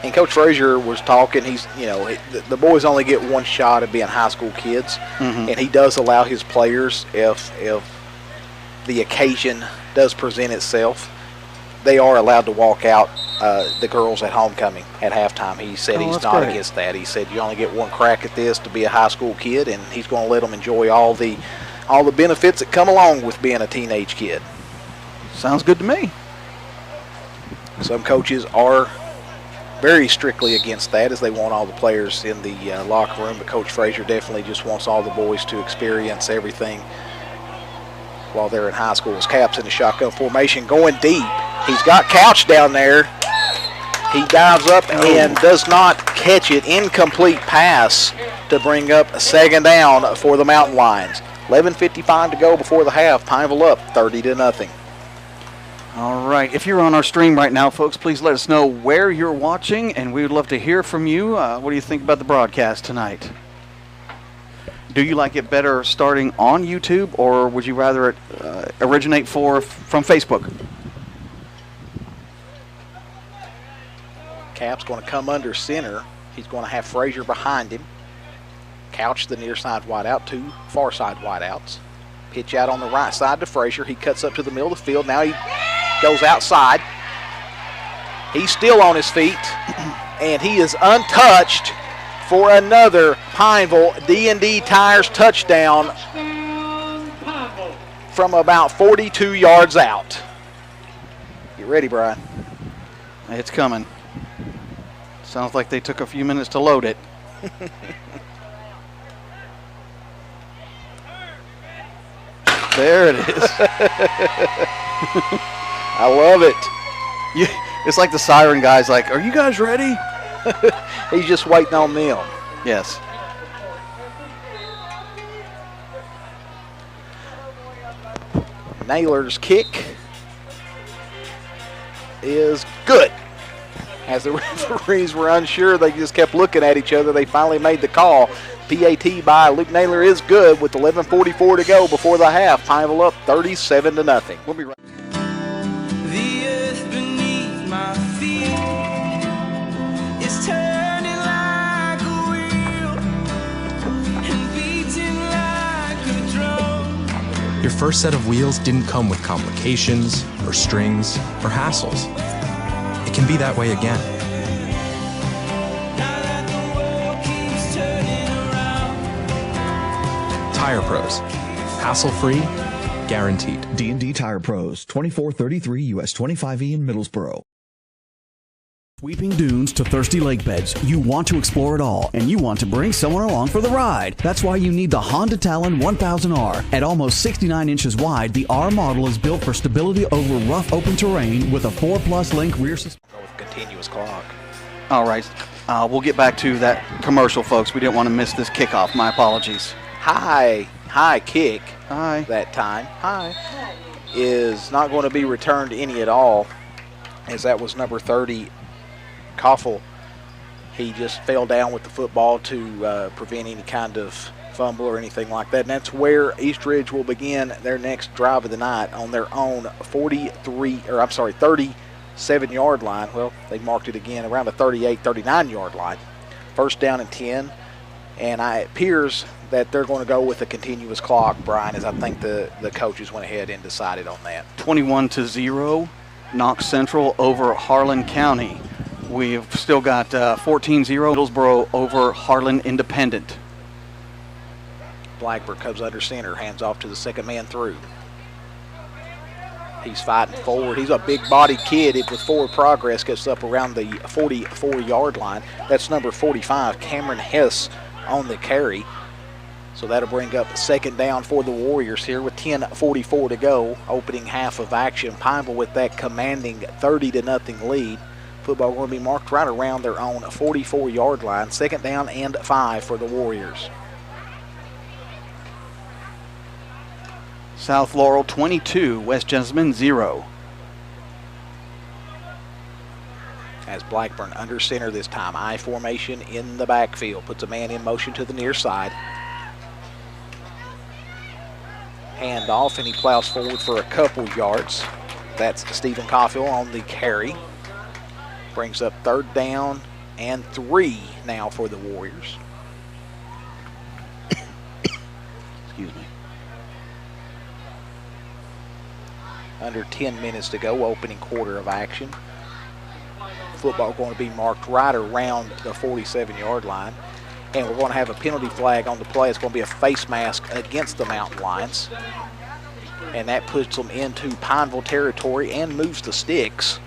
And Coach Frazier was talking. He's, the boys only get one shot at being high school kids, and he does allow his players, if the occasion does present itself, they are allowed to walk out. The girls at homecoming at halftime. He said he's not against that. He said you only get one crack at this to be a high school kid, and he's going to let them enjoy all the benefits that come along with being a teenage kid. Sounds good to me. Some coaches are very strictly against that, as they want all the players in the locker room, but Coach Frazier definitely just wants all the boys to experience everything while they're in high school. His Caps in the shotgun formation going deep. He's got Couch down there. He dives up and does not catch it. Incomplete pass to bring up a second down for the Mountain Lions. 11:55 to go before the half. Pineville up 30-0. All right. If you're on our stream right now, folks, please let us know where you're watching, and we would love to hear from you. What do you think about the broadcast tonight? Do you like it better starting on YouTube, or would you rather it originate from Facebook? Cap's going to come under center. He's going to have Frazier behind him. Couch the near side wide out, two far side wide outs. Pitch out on the right side to Frazier. He cuts up to the middle of the field. Now he goes outside. He's still on his feet, and he is untouched for another Pineville D&D Tires touchdown from about 42 yards out. Get ready, Brian. It's coming. Sounds like they took a few minutes to load it. There it is. I love it. It's like the siren guy's like, are you guys ready? He's just waiting on them. Yes. Naylor's kick is good. As the referees were unsure, they just kept looking at each other. They finally made the call. PAT by Luke Naylor is good with 11:44 to go before the half. Pineville up 37-0. We'll be right back. The earth beneath my feet your first set of wheels didn't come with complications, or strings, or hassles. It can be that way again. Tire Pros. Hassle-free, guaranteed. D&D Tire Pros, 2433 US 25E in Middlesboro. Sweeping dunes to thirsty lake beds, you want to explore it all, and you want to bring someone along for the ride. That's why you need the Honda Talon 1000R. At almost 69 inches wide, the R model is built for stability over rough open terrain with a 4+ link rear suspension. With continuous clock. All right, we'll get back to that commercial, folks. We didn't want to miss this kickoff. My apologies. High kick. High. That time. High is not going to be returned any at all, as that was number 30, Koffel. He just fell down with the football to prevent any kind of fumble or anything like that. And that's where East Ridge will begin their next drive of the night on their own 37-yard line. Well, they marked it again around the 39-yard line. First down and 10. And it appears that they're going to go with a continuous clock, Brian, as I think the coaches went ahead and decided on that. 21-0, Knox Central over Harlan County. We've still got 14-0, Middlesboro over Harlan Independent. Blackburn comes under center, hands off to the second man through. He's fighting forward. He's a big-bodied kid with forward progress, gets up around the 44-yard line. That's number 45, Cameron Hess, on the carry. So that'll bring up second down for the Warriors here with 10:44 to go. Opening half of action. Pineville with that commanding 30-0 lead. Football going to be marked right around their own 44-yard line. Second down and 5 for the Warriors. South Laurel 22, West Jessamine 0. As Blackburn under center this time. I formation in the backfield. Puts a man in motion to the near side. Hand off, and he plows forward for a couple yards. That's Stephen Caulfield on the carry. Brings up third down and 3 now for the Warriors. Excuse me. Under 10 minutes to go, opening quarter of action. Football going to be marked right around the 47-yard line. And we're going to have a penalty flag on the play. It's going to be a face mask against the Mountain Lions. And that puts them into Pineville territory and moves the sticks.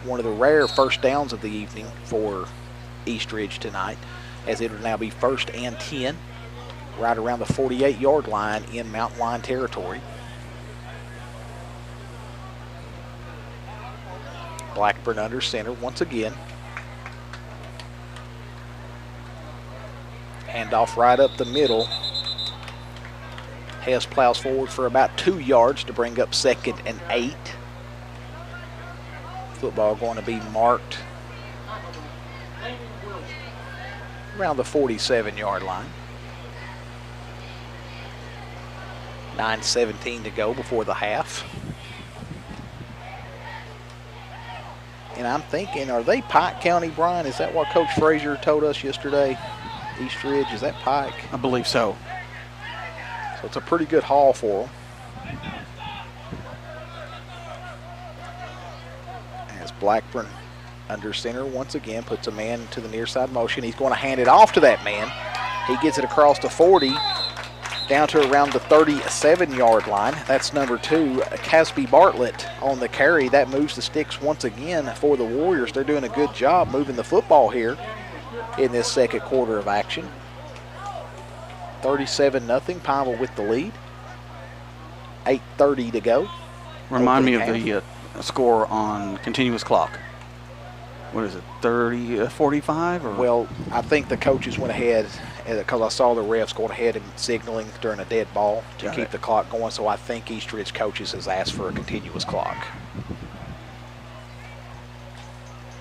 One of the rare first downs of the evening for East Ridge tonight, as it will now be first and 10 right around the 48-yard line in Mountain Lion territory. Blackburn under center once again. Handoff right up the middle. Hess plows forward for about 2 yards to bring up second and 8. Football going to be marked around the 47-yard line. 9:17 to go before the half. And I'm thinking, are they Pike County, Brian? Is that what Coach Frazier told us yesterday? East Ridge, is that Pike? I believe so. So it's a pretty good haul for them. As Blackburn under center once again puts a man to the near side motion. He's going to hand it off to that man. He gets it across the 40 down to around the 37-yard line. That's number 2, Casby Bartlett on the carry. That moves the sticks once again for the Warriors. They're doing a good job moving the football here in this second quarter of action. 37-0, Pineville with the lead. 8:30 to go. Remind me of the score on continuous clock. What is it, 45? Or? Well, I think the coaches went ahead, because I saw the refs going ahead and signaling during a dead ball to keep the clock going, so I think East Ridge coaches has asked for a continuous clock.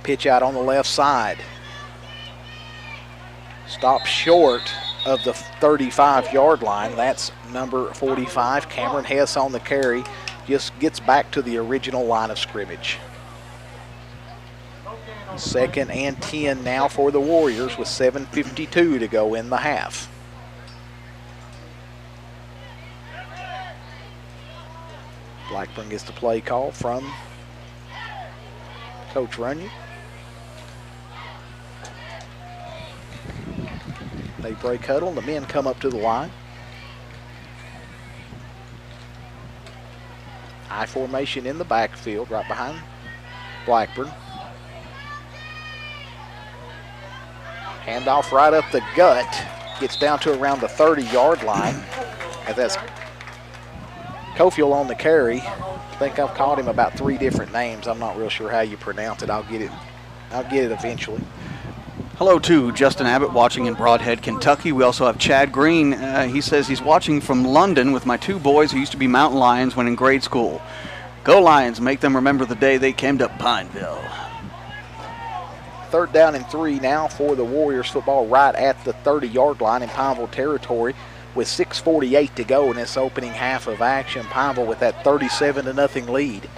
Pitch out on the left side. Stop short of the 35-yard line. That's number 45, Cameron Hess on the carry. Just gets back to the original line of scrimmage. Second and 10 now for the Warriors with 7:52 to go in the half. Blackburn gets the play call from Coach Runyon. They break huddle, and the men come up to the line. I formation in the backfield, right behind Blackburn. Handoff right up the gut. Gets down to around the 30-yard line. And that's Cofield on the carry. I think I've called him about 3 different names. I'm not real sure how you pronounce it. I'll get it eventually. Hello to Justin Abbott watching in Broadhead, Kentucky. We also have Chad Green. He says he's watching from London with my 2 boys who used to be mountain lions when in grade school. Go Lions, make them remember the day they came to Pineville. 3rd down and 3 now for the Warriors football right at the 30-yard line in Pineville territory with 6:48 to go in this opening half of action. Pineville with that 37-0 lead.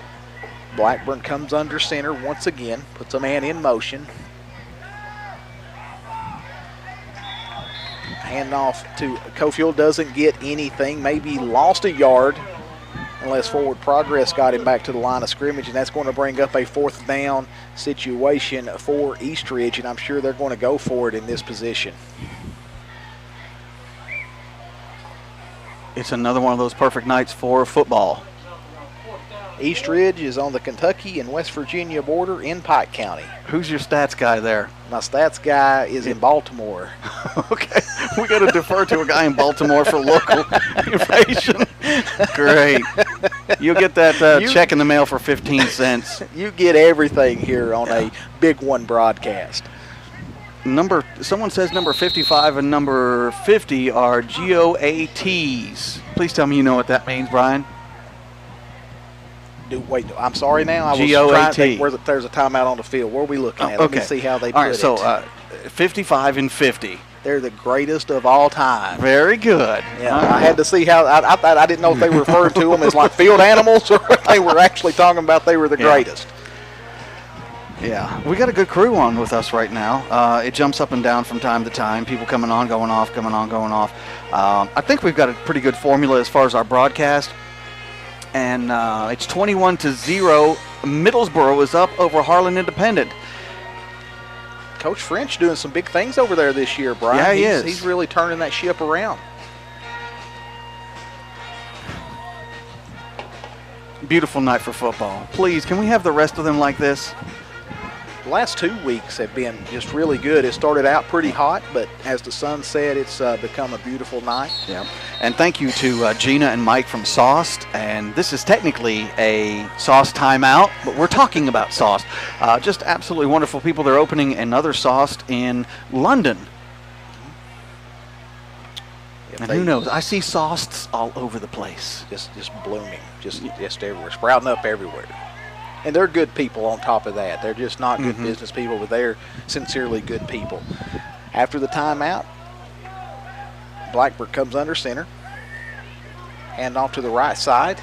Blackburn comes under center once again, puts a man in motion. Handoff to Cofield, doesn't get anything, maybe lost a yard unless forward progress got him back to the line of scrimmage, and that's going to bring up a 4th down situation for Eastridge, and I'm sure they're going to go for it in this position. It's another one of those perfect nights for football. Eastridge is on the Kentucky and West Virginia border in Pike County. Who's your stats guy there? My stats guy is in Baltimore. Okay, we got to defer to a guy in Baltimore for local information. Great. You'll get that check in the mail for 15 cents. You get everything here on a Big One broadcast. Someone says number 55 and number 50 are GOATs. Please tell me you know what that means, Brian. Wait, I'm sorry now. I was GOAT. trying to think where there's a timeout on the field. Where are we looking at? Let me see how they put it. All right, so 55 and 50. They're the greatest of all time. Very good. Yeah, I had to see how. I thought I didn't know if they referred to them as like field animals or if they were actually talking about they were the greatest. Yeah, we got a good crew on with us right now. It jumps up and down from time to time. People coming on, going off, coming on, going off. I think we've got a pretty good formula as far as our broadcast. And it's 21-0. Middlesboro is up over Harlan Independent. Coach French doing some big things over there this year, Brian. Yeah, he is. He's really turning that ship around. Beautiful night for football. Please, can we have the rest of them like this? The last 2 weeks have been just really good. It started out pretty hot, but as the sun said, it's become a beautiful night. Yeah. And thank you to Gina and Mike from Sauced. And this is technically a Sauced timeout, but we're talking about Sauced. Just absolutely wonderful people. They're opening another Sauced in London. And who knows? I see Sauceds all over the place. Just blooming, just everywhere, sprouting up everywhere. And they're good people on top of that. They're just not good business people, but they're sincerely good people. After the timeout, Blackburn comes under center. Hand off to the right side.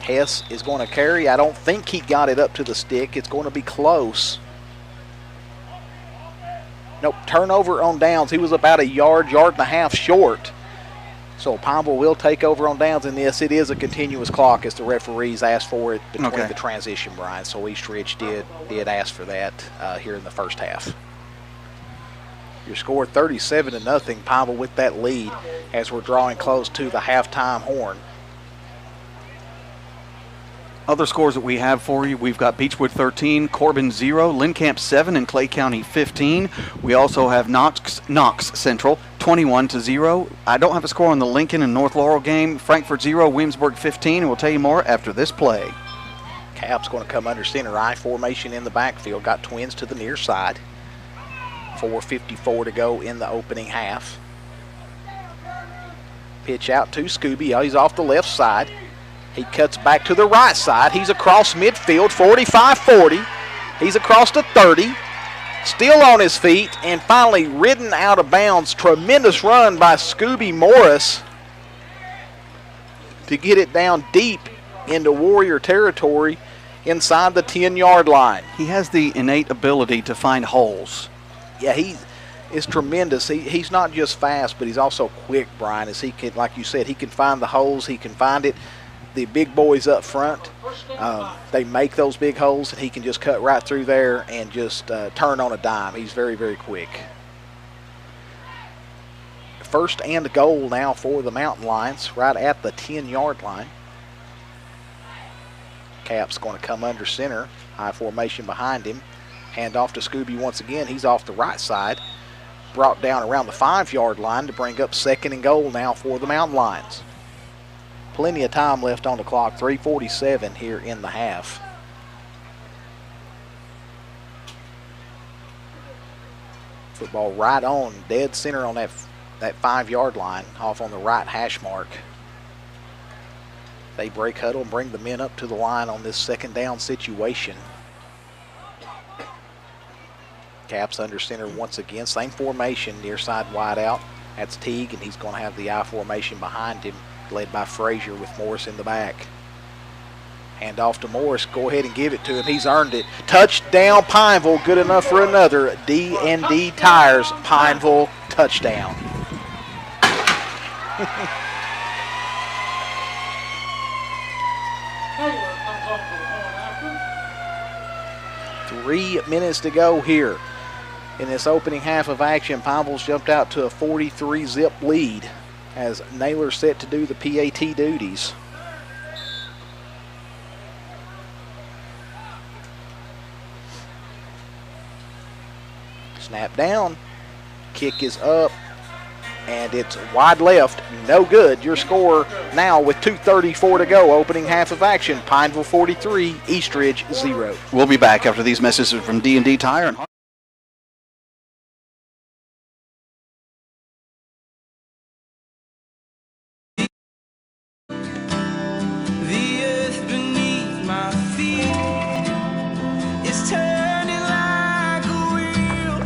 Hess is going to carry. I don't think he got it up to the stick. It's going to be close. Nope, turnover on downs. He was about a yard and a half short. So Pineville will take over on downs in this. It is a continuous clock as the referees asked for it between the transition, Brian. So Eastridge did ask for that here in the first half. Your score 37-0. Pineville with that lead as we're drawing close to the halftime horn. Other scores that we have for you, we've got Beechwood 13, Corbin 0, Lincamp 7, and Clay County 15. We also have Knox Central 21-0. I don't have a score on the Lincoln and North Laurel game. Frankfurt 0, Williamsburg 15, and we'll tell you more after this play. Cap's going to come under center. I formation in the backfield. Got twins to the near side. 4:54 to go in the opening half. Pitch out to Scooby. He's off the left side. He cuts back to the right side. He's across midfield, 45-40. He's across to 30. Still on his feet and finally ridden out of bounds. Tremendous run by Scooby Morris to get it down deep into Warrior territory inside the 10-yard line. He has the innate ability to find holes. Yeah, he is tremendous. He's not just fast, but he's also quick, Brian, as he can, like you said, he can find the holes. He can find it the big boys up front. They make those big holes, and he can just cut right through there and just turn on a dime. He's very, very quick. First and goal now for the Mountain Lions, right at the 10-yard line. Cap's going to come under center, high formation behind him. Hand off to Scooby once again. He's off the right side. Brought down around the 5-yard line to bring up second and goal now for the Mountain Lions. Plenty of time left on the clock, 3:47 here in the half. Football right on, dead center on that 5-yard line, off on the right hash mark. They break huddle and bring the men up to the line on this second down situation. Caps under center once again. Same formation, near side wide out. That's Teague, and he's going to have the I formation behind him, led by Frazier with Morris in the back. Hand off to Morris. Go ahead and give it to him. He's earned it. Touchdown, Pineville. Good enough for another. D&D Tires, Pineville touchdown. Three minutes to go here in this opening half of action. Pineville's jumped out to a 43-zip lead as Naylor's set to do the PAT duties. Snap down. Kick is up. And it's wide left. No good. Your score now with 2:34 to go. Opening half of action. Pineville 43, Eastridge 0. We'll be back after these messages from D&D Tire. And The earth beneath my feet is turning like a wheel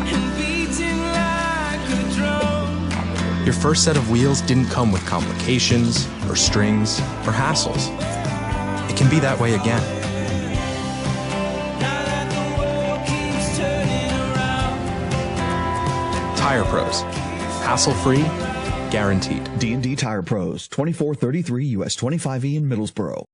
and beating like a drum. Your first set of wheels didn't come with complications, or strings, or hassles. It can be that way again. Tire Pros. Hassle-free, guaranteed. D&D Tire Pros, 2433 US 25E in Middlesboro.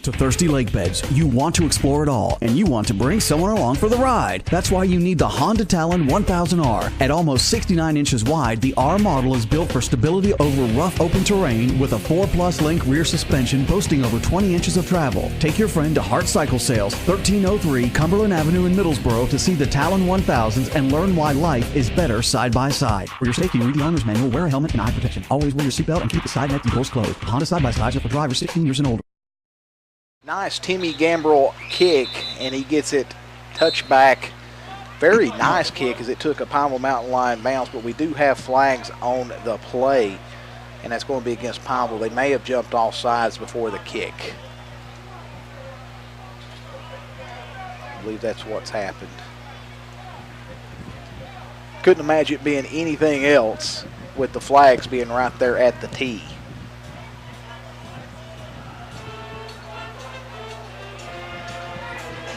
To thirsty lake beds, you want to explore it all, and you want to bring someone along for the ride. That's why you need the Honda Talon 1000R. At almost 69 inches wide, the R model is built for stability over rough open terrain with a 4+ link rear suspension boasting over 20 inches of travel. Take your friend to Hart Cycle Sales, 1303 Cumberland Avenue in Middlesboro to see the Talon 1000s and learn why life is better side by side. For your safety, read the owner's manual, wear a helmet and eye protection. Always wear your seatbelt and keep the side net and doors closed. Honda side-by-sides are for drivers 16 years and older. Nice Timmy Gambrell kick, and he gets it touched back. Very nice kick as it took a Pineville Mountain Lion bounce, but we do have flags on the play, and that's going to be against Pineville. They may have jumped off sides before the kick. I believe that's what's happened. Couldn't imagine it being anything else with the flags being right there at the tee.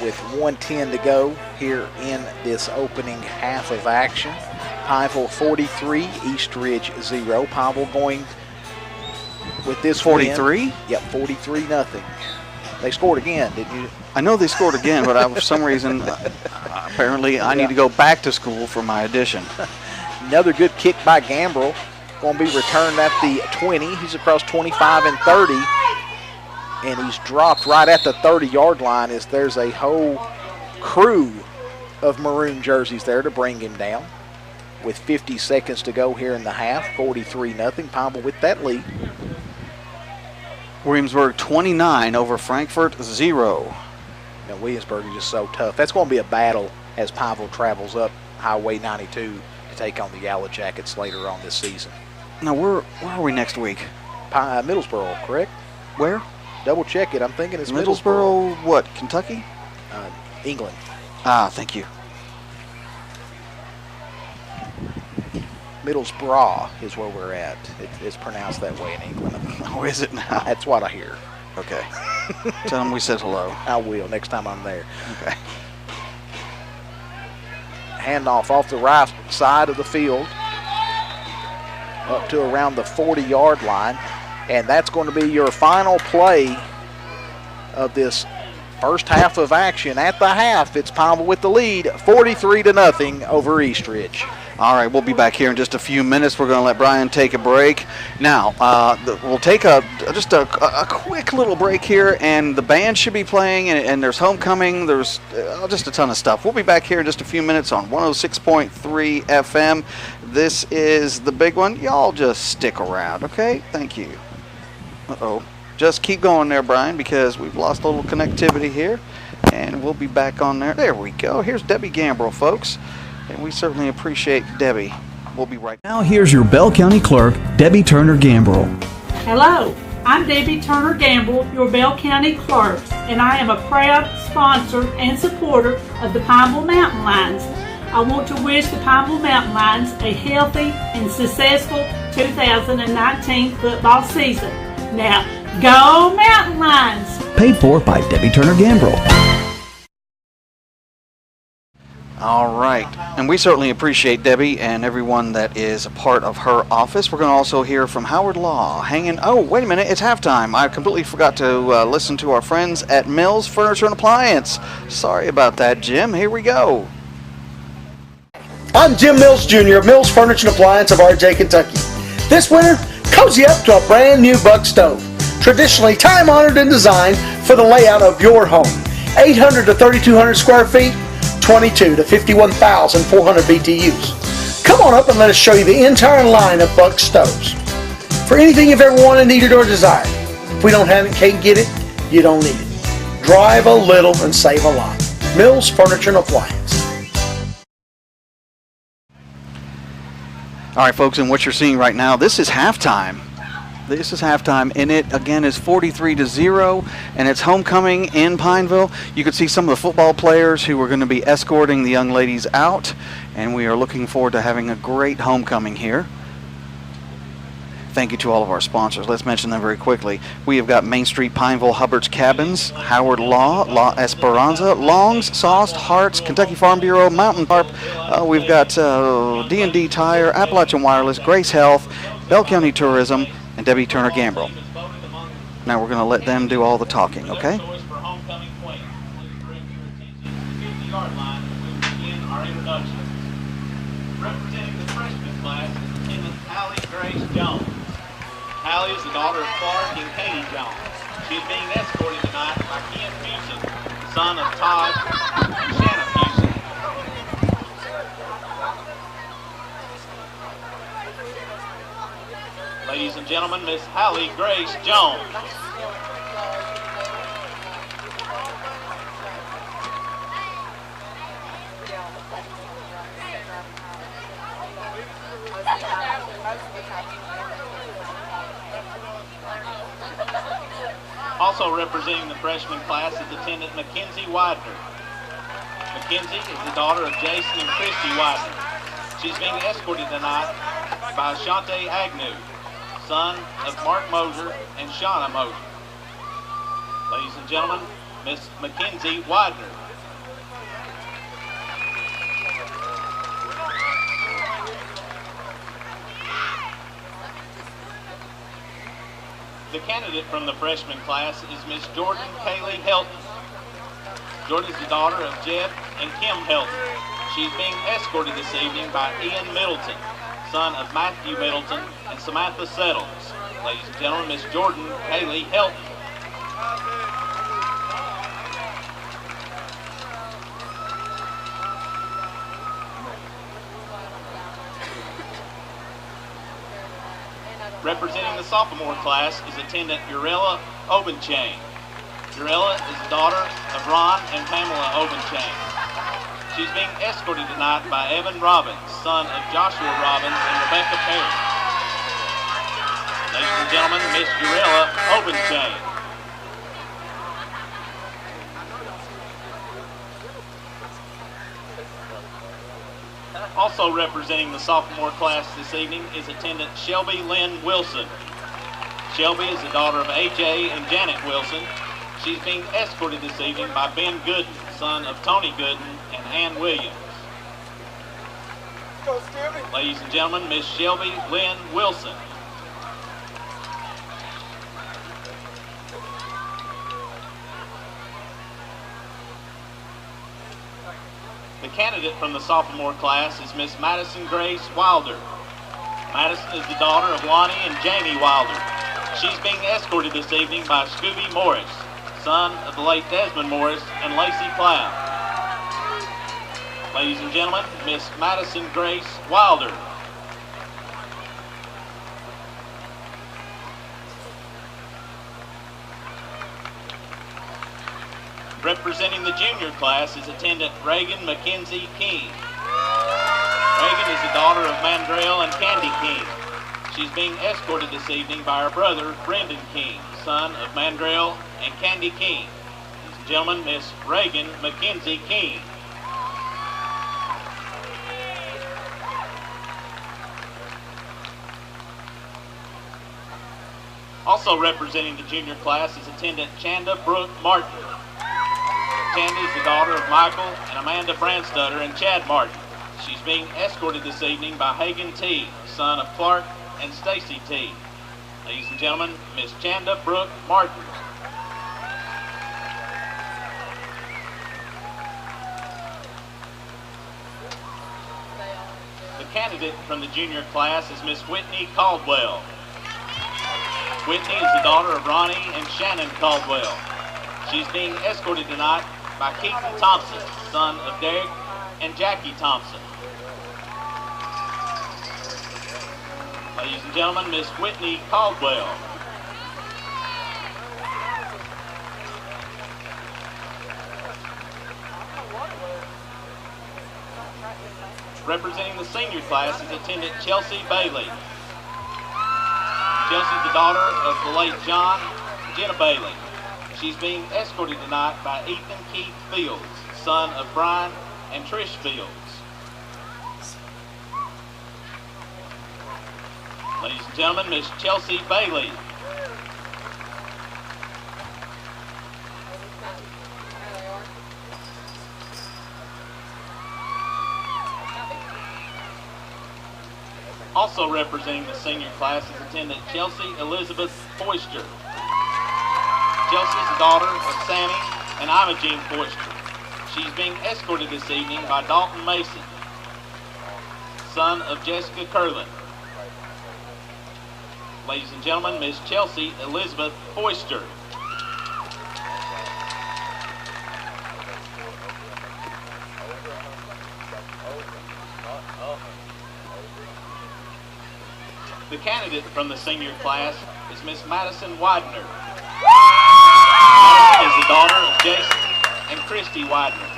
With 1:10 to go here in this opening half of action. Pineville 43, Eastridge 0. Pineville going with this 43? win. Yep, 43-0. They scored again, didn't you? I know they scored again, but for some reason, apparently I need to go back to school for my addition. Another good kick by Gambrell. Going to be returned at the 20. He's across 25 and 30. And he's dropped right at the 30-yard line as there's a whole crew of maroon jerseys there to bring him down. With 50 seconds to go here in the half, 43-0. Pineville with that lead. Williamsburg 29 over Frankfort 0. Now Williamsburg is just so tough. That's going to be a battle as Pineville travels up Highway 92 to take on the Yellow Jackets later on this season. Now where are we next week? Middlesboro, correct? Where? Double check it. I'm thinking it's Middlesboro. What? Kentucky? England. Ah, thank you. Middlesbrough is where we're at. It's pronounced that way in England. Oh, is it now? That's what I hear. Okay. Tell them we said hello. I will next time I'm there. Okay. Handoff off the right side of the field up to around the 40-yard line. And that's going to be your final play of this first half of action. At the half, it's Pineville with the lead, 43-0 over Eastridge. All right, we'll be back here in just a few minutes. We're going to let Brian take a break. Now, we'll take just a quick little break here, and the band should be playing, and there's homecoming. There's just a ton of stuff. We'll be back here in just a few minutes on 106.3 FM. This is the big one. Y'all just stick around, okay? Thank you. Uh-oh. Just keep going there, Brian, because we've lost a little connectivity here, and we'll be back on there. There we go. Here's Debbie Gambrell, folks. And we certainly appreciate Debbie. We'll be right now. Here's your Bell County Clerk, Debbie Turner Gambrell. Hello, I'm Debbie Turner Gambrell, your Bell County Clerk, and I am a proud sponsor and supporter of the Pineville Mountain Lions. I want to wish the Pineville Mountain Lions a healthy and successful 2019 football season. Now, go Mountain Lions! Paid for by Debbie Turner Gambrell. All right, and we certainly appreciate Debbie and everyone that is a part of her office. We're going to also hear from Howard Law. Oh, wait a minute, it's halftime. I completely forgot to listen to our friends at Mills Furniture and Appliance. Sorry about that, Jim. Here we go. I'm Jim Mills Jr. of Mills Furniture and Appliance of RJ, Kentucky. This winter, cozy up to a brand new Buck stove. Traditionally time-honored and designed for the layout of your home. 800 to 3,200 square feet. 22 to 51,400 BTUs. Come on up and let us show you the entire line of Buck stoves. For anything you've ever wanted, needed, or desired. If we don't have it, can't get it, you don't need it. Drive a little and save a lot. Mills Furniture and Appliance. All right, folks, and what you're seeing right now, this is halftime. This is halftime, and it, again, is 43-0, and it's homecoming in Pineville. You can see some of the football players who are going to be escorting the young ladies out, and we are looking forward to having a great homecoming here. Thank you to all of our sponsors. Let's mention them very quickly. We have got Main Street Pineville Hubbard's Cabins, Howard Law, La Esperanza, Long's, Sauce, Hart's, Kentucky Farm Bureau, Mountain Tarp. We've got D&D Tire, Appalachian Wireless, Grace Health, Bell County Tourism, and Debbie Turner Gambrell. Now we're going to let them do all the talking, okay? Representing the freshman class is attendant Hallie Grace Jones. Hallie is the daughter of Clark and Katie Jones. She is being escorted tonight by Ken Fuson, son of Todd and Shanna Fuson. Ladies and gentlemen, Miss Hallie Grace Jones. Also representing the freshman class is attendant Mackenzie Widener. Mackenzie is the daughter of Jason and Christy Widener. She's being escorted tonight by Shante Agnew, son of Mark Moser and Shauna Moser. Ladies and gentlemen, Miss Mackenzie Widener. The candidate from the freshman class is Miss Jordan Kaylee Helton. Jordan is the daughter of Jeff and Kim Helton. She's being escorted this evening by Ian Middleton, son of Matthew Middleton and Samantha Settles. Ladies and gentlemen, Miss Jordan Kaylee Helton. Representing the sophomore class is attendant Urella Obenchain. Urella is the daughter of Ron and Pamela Obenchain. She's being escorted tonight by Evan Robbins, son of Joshua Robbins and Rebecca Perry. Ladies and gentlemen, Miss Urella Obenchain. Also representing the sophomore class this evening is attendant Shelby Lynn Wilson. Shelby is the daughter of AJ and Janet Wilson. She's being escorted this evening by Ben Gooden, son of Tony Gooden and Ann Williams. Ladies and gentlemen, Miss Shelby Lynn Wilson. candidate from the sophomore class is Miss Madison Grace Wilder. Madison is the daughter of Lonnie and Jamie Wilder. She's being escorted this evening by Scooby Morris, son of the late Desmond Morris and Lacey Cloud. Ladies and gentlemen, Miss Madison Grace Wilder. Representing the junior class is attendant Reagan Mackenzie King. Reagan is the daughter of Mandrell and Candy King. She's being escorted this evening by her brother, Brendan King, son of Mandrell and Candy King. Ladies and gentlemen, Miss Reagan Mackenzie King. Also representing the junior class is attendant Chanda Brooke Martin. Chanda is the daughter of Michael and Amanda Brandstutter and Chad Martin. She's being escorted this evening by Hagan T., son of Clark and Stacy T. Ladies and gentlemen, Miss Chanda Brooke Martin. The candidate from the junior class is Miss Whitney Caldwell. Whitney is the daughter of Ronnie and Shannon Caldwell. She's being escorted tonight by Keaton Thompson, son of Derek and Jackie Thompson. Ladies and gentlemen, Miss Whitney Caldwell. Representing the senior class is attendant Chelsea Bailey. Chelsea's the daughter of the late John and Jenna Bailey. She's being escorted tonight by Ethan Keith Fields, son of Brian and Trish Fields. Ladies and gentlemen, Miss Chelsea Bailey. Also representing the senior class is attendant Chelsea Elizabeth Foister. Chelsea is the daughter of Sammy and Imogene Foister. She's being escorted this evening by Dalton Mason, son of Jessica Curlin. Ladies and gentlemen, Miss Chelsea Elizabeth Foister. The candidate from the senior class is Miss Madison Widener. Madison is the daughter of Jason and Christy Widener.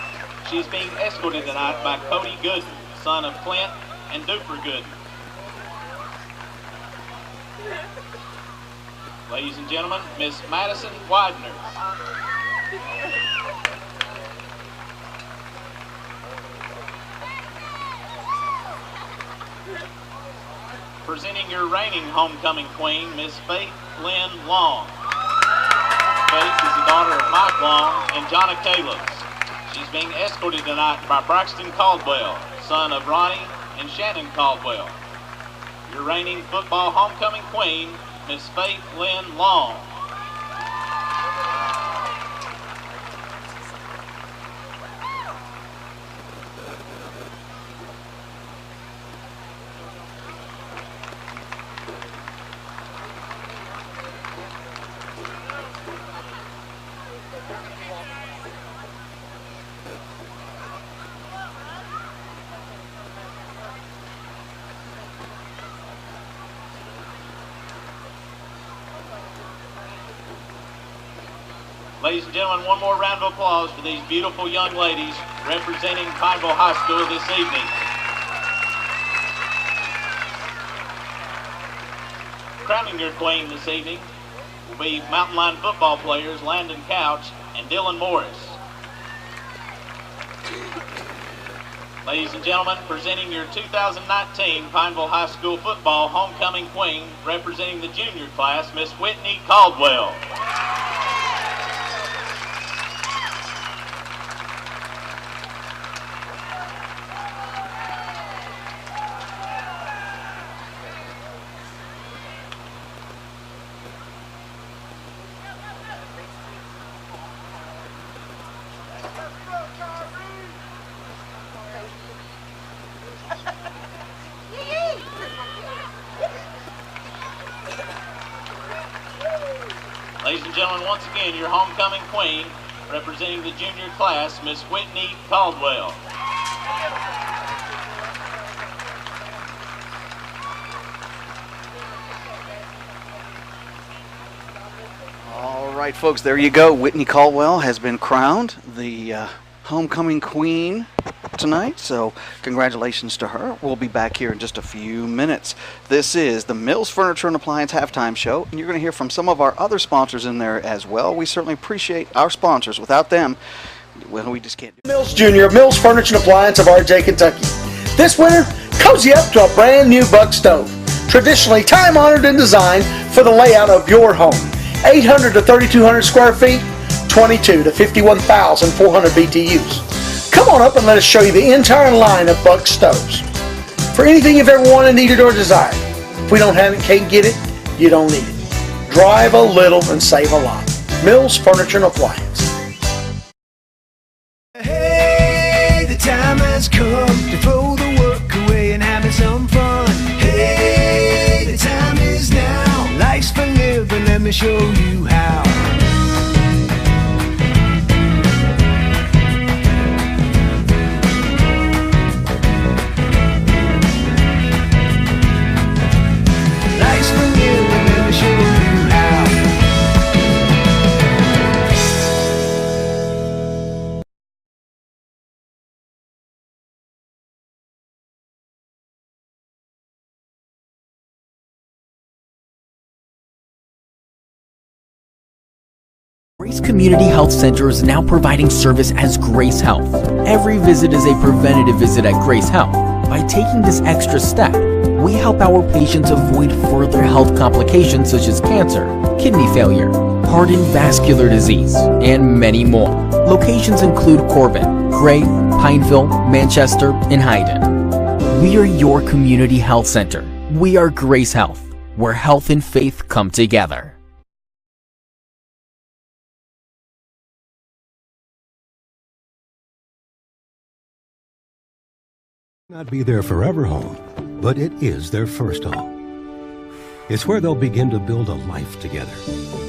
She is being escorted tonight by Cody Gooden, son of Clint and Duper Gooden. Ladies and gentlemen, Miss Madison Widener. Presenting your reigning homecoming queen, Miss Faith Lynn Long. Faith is the daughter of Mike Long and Jonna Calebs. She's being escorted tonight by Braxton Caldwell, son of Ronnie and Shannon Caldwell. Your reigning football homecoming queen, Miss Faith Lynn Long. Ladies and gentlemen, one more round of applause for these beautiful young ladies representing Pineville High School this evening. Crowning your queen this evening will be Mountain Line football players Landon Couch and Dylan Morris. Ladies and gentlemen, presenting your 2019 Pineville High School football homecoming queen representing the junior class, Miss Whitney Caldwell. Ladies and gentlemen, once again, your homecoming queen, representing the junior class, Miss Whitney Caldwell. All right, folks, there you go. Whitney Caldwell has been crowned the homecoming queen tonight, so congratulations to her. We'll be back here in just a few minutes. This is the Mills Furniture and Appliance Halftime Show, and you're going to hear from some of our other sponsors in there as well. We certainly appreciate our sponsors. Without them, well, we just can't do it. Mills Jr., Mills Furniture and Appliance of RJ, Kentucky. This winter, cozy up to a brand new Buck stove. Traditionally time-honored in design for the layout of your home. 800 to 3,200 square feet, 22 to 51,400 BTUs. Come on up and let us show you the entire line of Buck stoves. For anything you've ever wanted, needed, or desired. If we don't have it, can't get it, you don't need it. Drive a little and save a lot. Mills Furniture and Appliance. Hey, the time has come to throw the work away and having some fun. Hey, the time is now. Life's for living, let me show you how. Life's for living, let me show you how. Grace Community Health Center is now providing service as Grace Health. Every visit is a preventative visit at Grace Health. By taking this extra step, we help our patients avoid further health complications such as cancer, kidney failure, heart and vascular disease, and many more. Locations include Corbin, Gray, Pineville, Manchester, and Hyden. We are your community health center. We are Grace Health, where health and faith come together. Not be their forever home, but it is their first home. It's where they'll begin to build a life together,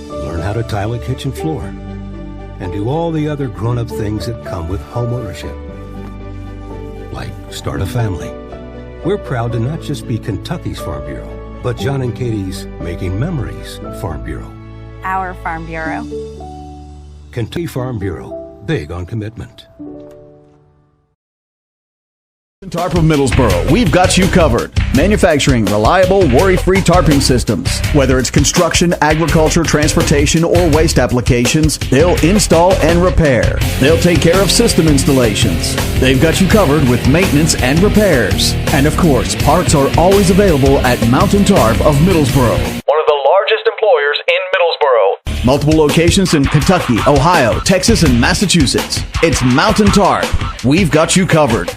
learn how to tile a kitchen floor, and do all the other grown-up things that come with home ownership, like start a family. We're proud to not just be Kentucky's Farm Bureau, but John and Katie's Making Memories Farm Bureau. Our Farm Bureau. Kentucky Farm Bureau, big on commitment. Tarp of Middlesboro, we've got you covered. Manufacturing reliable, worry-free tarping systems. Whether it's construction, agriculture, transportation, or waste applications, they'll install and repair. They'll take care of system installations. They've got you covered with maintenance and repairs. And of course, parts are always available at Mountain Tarp of Middlesboro. One of the largest employers in Middlesboro. Multiple locations in Kentucky, Ohio, Texas, and Massachusetts. It's Mountain Tarp. We've got you covered.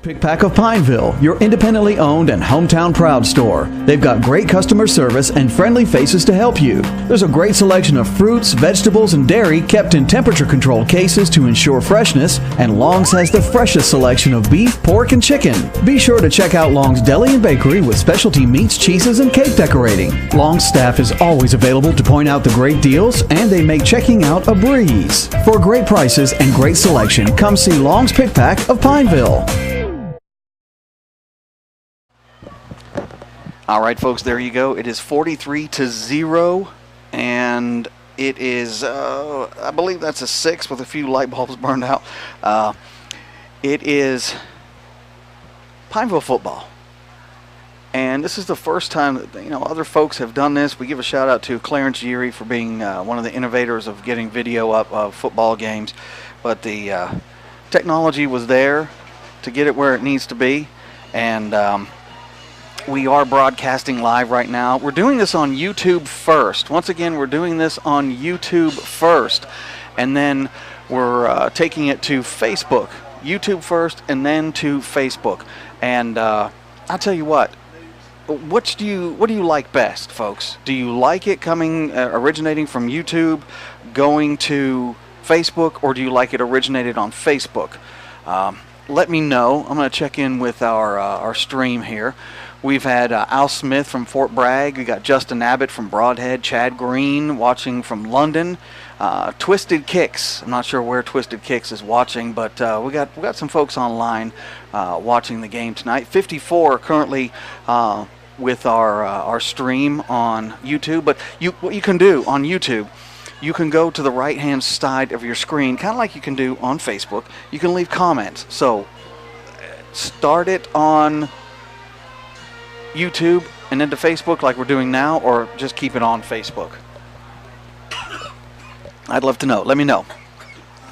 Pick Pack of Pineville, your independently owned and hometown proud store. They've got great customer service and friendly faces to help you. There's a great selection of fruits, vegetables, and dairy kept in temperature-controlled cases to ensure freshness, and Long's has the freshest selection of beef, pork, and chicken. Be sure to check out Long's Deli and Bakery with specialty meats, cheeses, and cake decorating. Long's staff is always available to point out the great deals, and they make checking out a breeze. For great prices and great selection, come see Long's Pick Pack of Pineville. All right, folks, there you go. It is 43-0, and it is, I believe that's a 6 with a few light bulbs burned out. It is Pineville football. And this is the first time that, other folks have done this. We give a shout out to Clarence Geary for being one of the innovators of getting video up of football games. But the technology was there to get it where it needs to be. And we are broadcasting live right now. We're doing this on YouTube first. Once again, we're doing this on YouTube first. And then we're taking it to Facebook. YouTube first and then to Facebook. And I'll tell you what do you like best, folks? Do you like it coming, originating from YouTube, going to Facebook, or do you like it originated on Facebook? let me know. I'm going to check in with our stream here. We've had Al Smith from Fort Bragg. We got Justin Abbott from Broadhead. Chad Green watching from London. Twisted Kicks. I'm not sure where Twisted Kicks is watching, but we got some folks online watching the game tonight. 54 currently with our stream on YouTube. But what you can do on YouTube, you can go to the right-hand side of your screen, kind of like you can do on Facebook. You can leave comments. So start it on YouTube and then to Facebook like we're doing now, or just keep it on Facebook. I'd love to know. Let me know.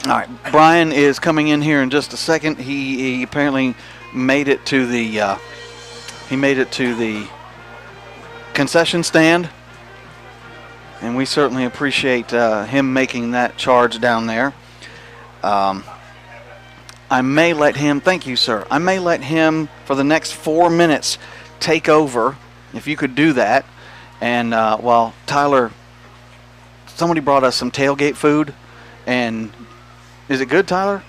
All right, Brian is coming in here in just a second. He apparently made it to the concession stand, and we certainly appreciate him making that charge down there. I may let him. Thank you, sir. I may let him for the next 4 minutes take over, if you could do that. And while Tyler, somebody brought us some tailgate food, and is it good, Tyler?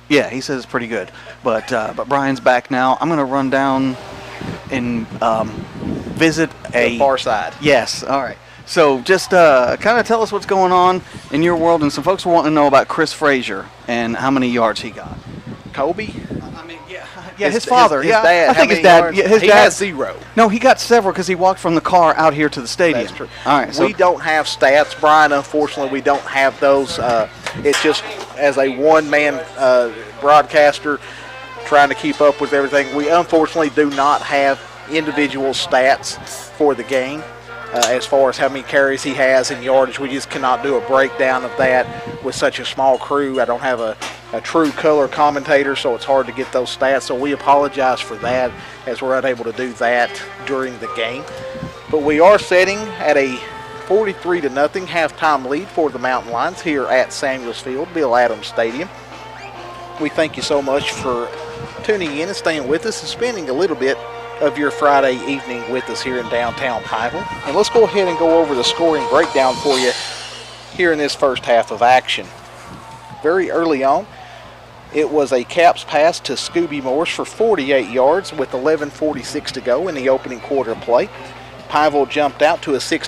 Yeah, he says it's pretty good. But Brian's back now. I'm going to run down and visit the far side. Yes. All right. So just kind of tell us what's going on in your world, and some folks were wanting to know about Chris Frazier and how many yards he got. Kobe? Yeah, his father. His dad. I think his dad. Yeah, his he dad has 0. No, he got several because he walked from the car out here to the stadium. That's true. All right. So we don't have stats, Brian. Unfortunately, we don't have those. It's just as a one-man broadcaster trying to keep up with everything. We unfortunately do not have individual stats for the game. As far as how many carries he has in yardage, we just cannot do a breakdown of that with such a small crew. I don't have a true color commentator, so it's hard to get those stats. So we apologize for that, as we're unable to do that during the game. But we are setting at a 43-0 halftime lead for the Mountain Lions here at Samuels Field, Bill Adams Stadium. We thank you so much for tuning in and staying with us and spending a little bit of your Friday evening with us here in downtown Pineville. And let's go ahead and go over the scoring breakdown for you here in this first half of action. Very early on, it was a Caps pass to Scooby Morse for 48 yards with 11:46 to go in the opening quarter of play. Pineville jumped out to a 6